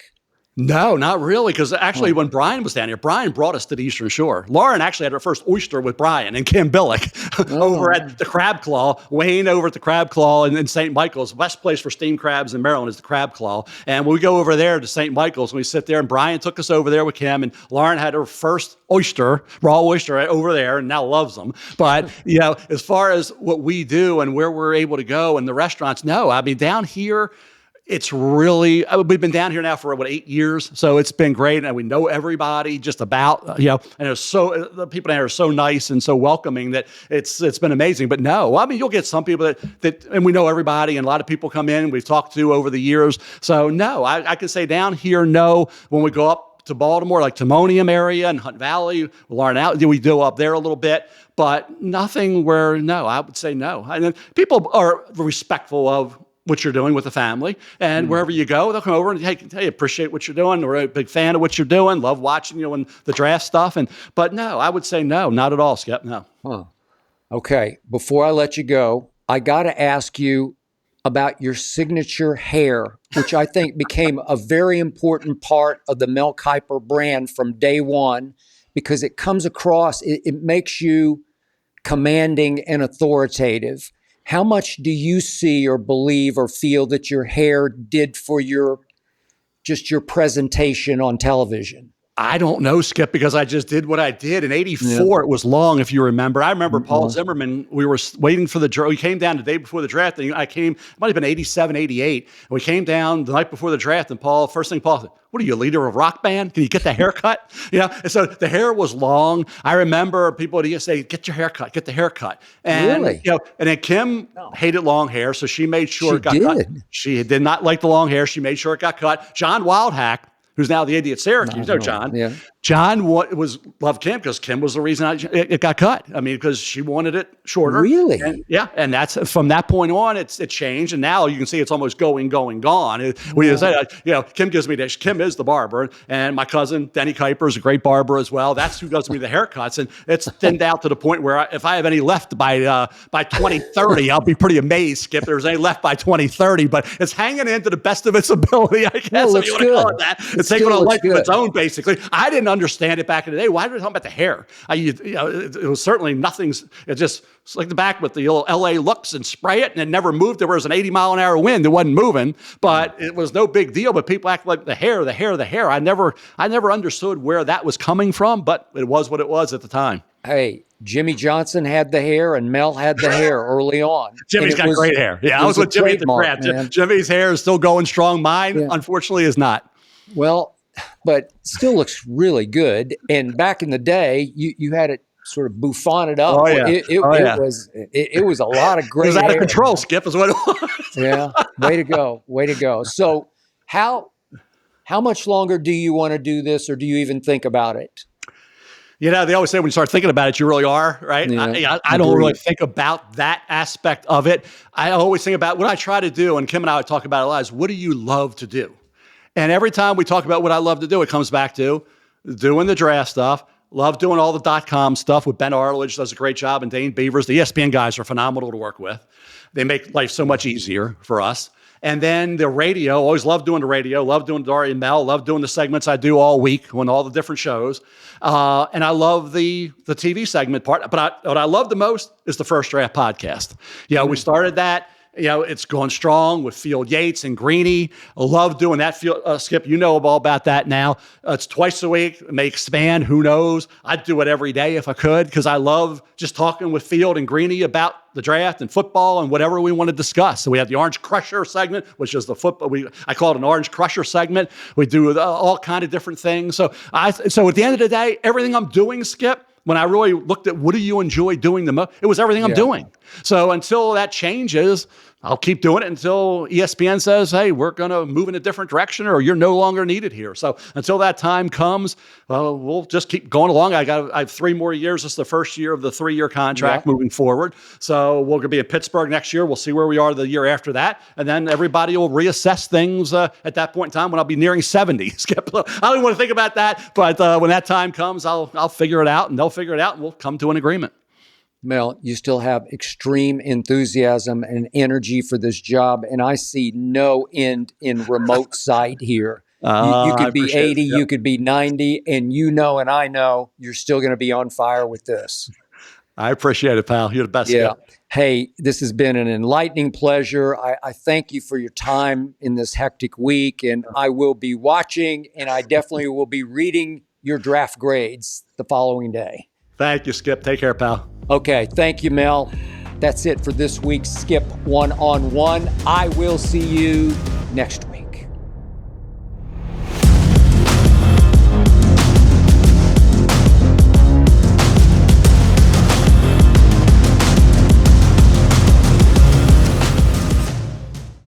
No, not really, because actually when Brian was down here, Brian brought us to the Eastern Shore. Lauren actually had her first oyster with Brian and Kim Billick over at the Crab Claw, Wayne over at the Crab Claw in St. Michael's. The best place for steamed crabs in Maryland is the Crab Claw. And when we go over there to St. Michael's, and we sit there, and Brian took us over there with Kim, and Lauren had her first oyster, raw oyster over there, and now loves them. But, as far as what we do and where we're able to go and the restaurants, no. I mean, down here, it's really, we've been down here now for 8 years. So it's been great. And we know everybody just about, and the people down here are so nice and so welcoming that it's been amazing. But no, I mean, you'll get some people that, and we know everybody, and a lot of people come in, we've talked to over the years. So no, I can say down here, no, when we go up to Baltimore, like Timonium area and Hunt Valley, we do up there a little bit, but nothing where, no, I would say no. And then people are respectful of what you're doing with the family. And wherever you go, they'll come over and, hey, appreciate what you're doing. We're a big fan of what you're doing. Love watching you and the draft stuff. But no, I would say no, not at all, Skip. No. Huh. Okay. Before I let you go, I got to ask you about your signature hair, which I think became a very important part of the Mel Kiper brand from day one, because it comes across, it makes you commanding and authoritative. How much do you see or believe or feel that your hair did for your presentation on television? I don't know, Skip, because I just did what I did. In '84, It was long, if you remember. I remember Paul Zimmerman, we were waiting for the draft. We came down the day before the draft. And it might have been '87, '88. And we came down the night before the draft, and first thing Paul said, what are you, a leader of a rock band? Can you get the haircut? And so the hair was long. I remember people would say, get your haircut, get the haircut. And, really? And then Kim hated long hair, so she made sure it got cut. She did not like the long hair. She made sure it got cut. John Wildhack, who's now the AD at Syracuse. John. Yeah. John loved Kim because Kim was the reason it got cut. I mean, because she wanted it shorter. Really? And that's from that point on, it changed, and now you can see it's almost gone. We say, Kim gives me this. Kim is the barber, and my cousin Denny Kiper is a great barber as well. That's who does me the haircuts, and it's thinned out to the point where if I have any left by 2030, I'll be pretty amazed, Skip. There's any left by 2030, but it's hanging in to the best of its ability, I guess, if you want to call it that. It's taking on a life of its own, basically. I didn't understand it back in the day. Why did we talk about the hair? It was certainly nothing's. It just like the back with the old LA looks and spray it, and it never moved. There was an 80-mile-an-hour wind. It wasn't moving, but it was no big deal. But people act like the hair. I never understood where that was coming from, but it was what it was at the time. Hey, Jimmy Johnson had the hair, and Mel had the hair early on. Jimmy's got great hair. Yeah, I was with Jimmy at the draft. Jimmy's hair is still going strong. Mine, unfortunately, is not. Well, but still looks really good. And back in the day, you had it sort of bouffant up. Oh, yeah. It was a lot of great. It was out of control, Skip, is what it was. Yeah. Way to go. So how much longer do you want to do this, or do you even think about it? They always say when you start thinking about it, you really are, right? Yeah, I don't really think about that aspect of it. I always think about what I try to do, and Kim and I would talk about it a lot, is what do you love to do? And every time we talk about what I love to do, it comes back to doing the draft stuff. Love doing all the .com stuff with Ben Arledge, does a great job, and Dane Beavers. The ESPN guys are phenomenal to work with. They make life so much easier for us. And then the radio, always love doing the radio, love doing Daria and Mel, love doing the segments I do all week on all the different shows. And I love the TV segment part. But what I love the most is the First Draft podcast. We started that. It's going strong with Field Yates and Greeny. I love doing that. Skip, you know all about that now. It's twice a week. It may expand. Who knows? I'd do it every day if I could, because I love just talking with Field and Greeny about the draft and football and whatever we want to discuss. So we have the Orange Crusher segment, which is the football. I call it an Orange Crusher segment. We do all kind of different things. So at the end of the day, everything I'm doing, Skip, when I really looked at what do you enjoy doing the most, it was everything I'm doing. So until that changes, I'll keep doing it until ESPN says, hey, we're going to move in a different direction, or you're no longer needed here. So until that time comes, we'll just keep going along. I have 3 more years. This is the first year of the 3-year contract moving forward. So we're going to be in Pittsburgh next year. We'll see where we are the year after that. And then everybody will reassess things at that point in time when I'll be nearing 70. Skip, I don't even want to think about that. But when that time comes, I'll figure it out, and they'll figure it out, and we'll come to an agreement. Mel, you still have extreme enthusiasm and energy for this job, and I see no end in remote sight here. You could be 80, you could be 90, and and I know you're still going to be on fire with this. I appreciate it, pal. You're the best. Yeah. Hey, this has been an enlightening pleasure. I thank you for your time in this hectic week, and I will be watching, and I definitely will be reading your draft grades the following day. Thank you, Skip. Take care, pal. Okay, thank you, Mel. That's it for this week's Skip One-on-One. I will see you next week.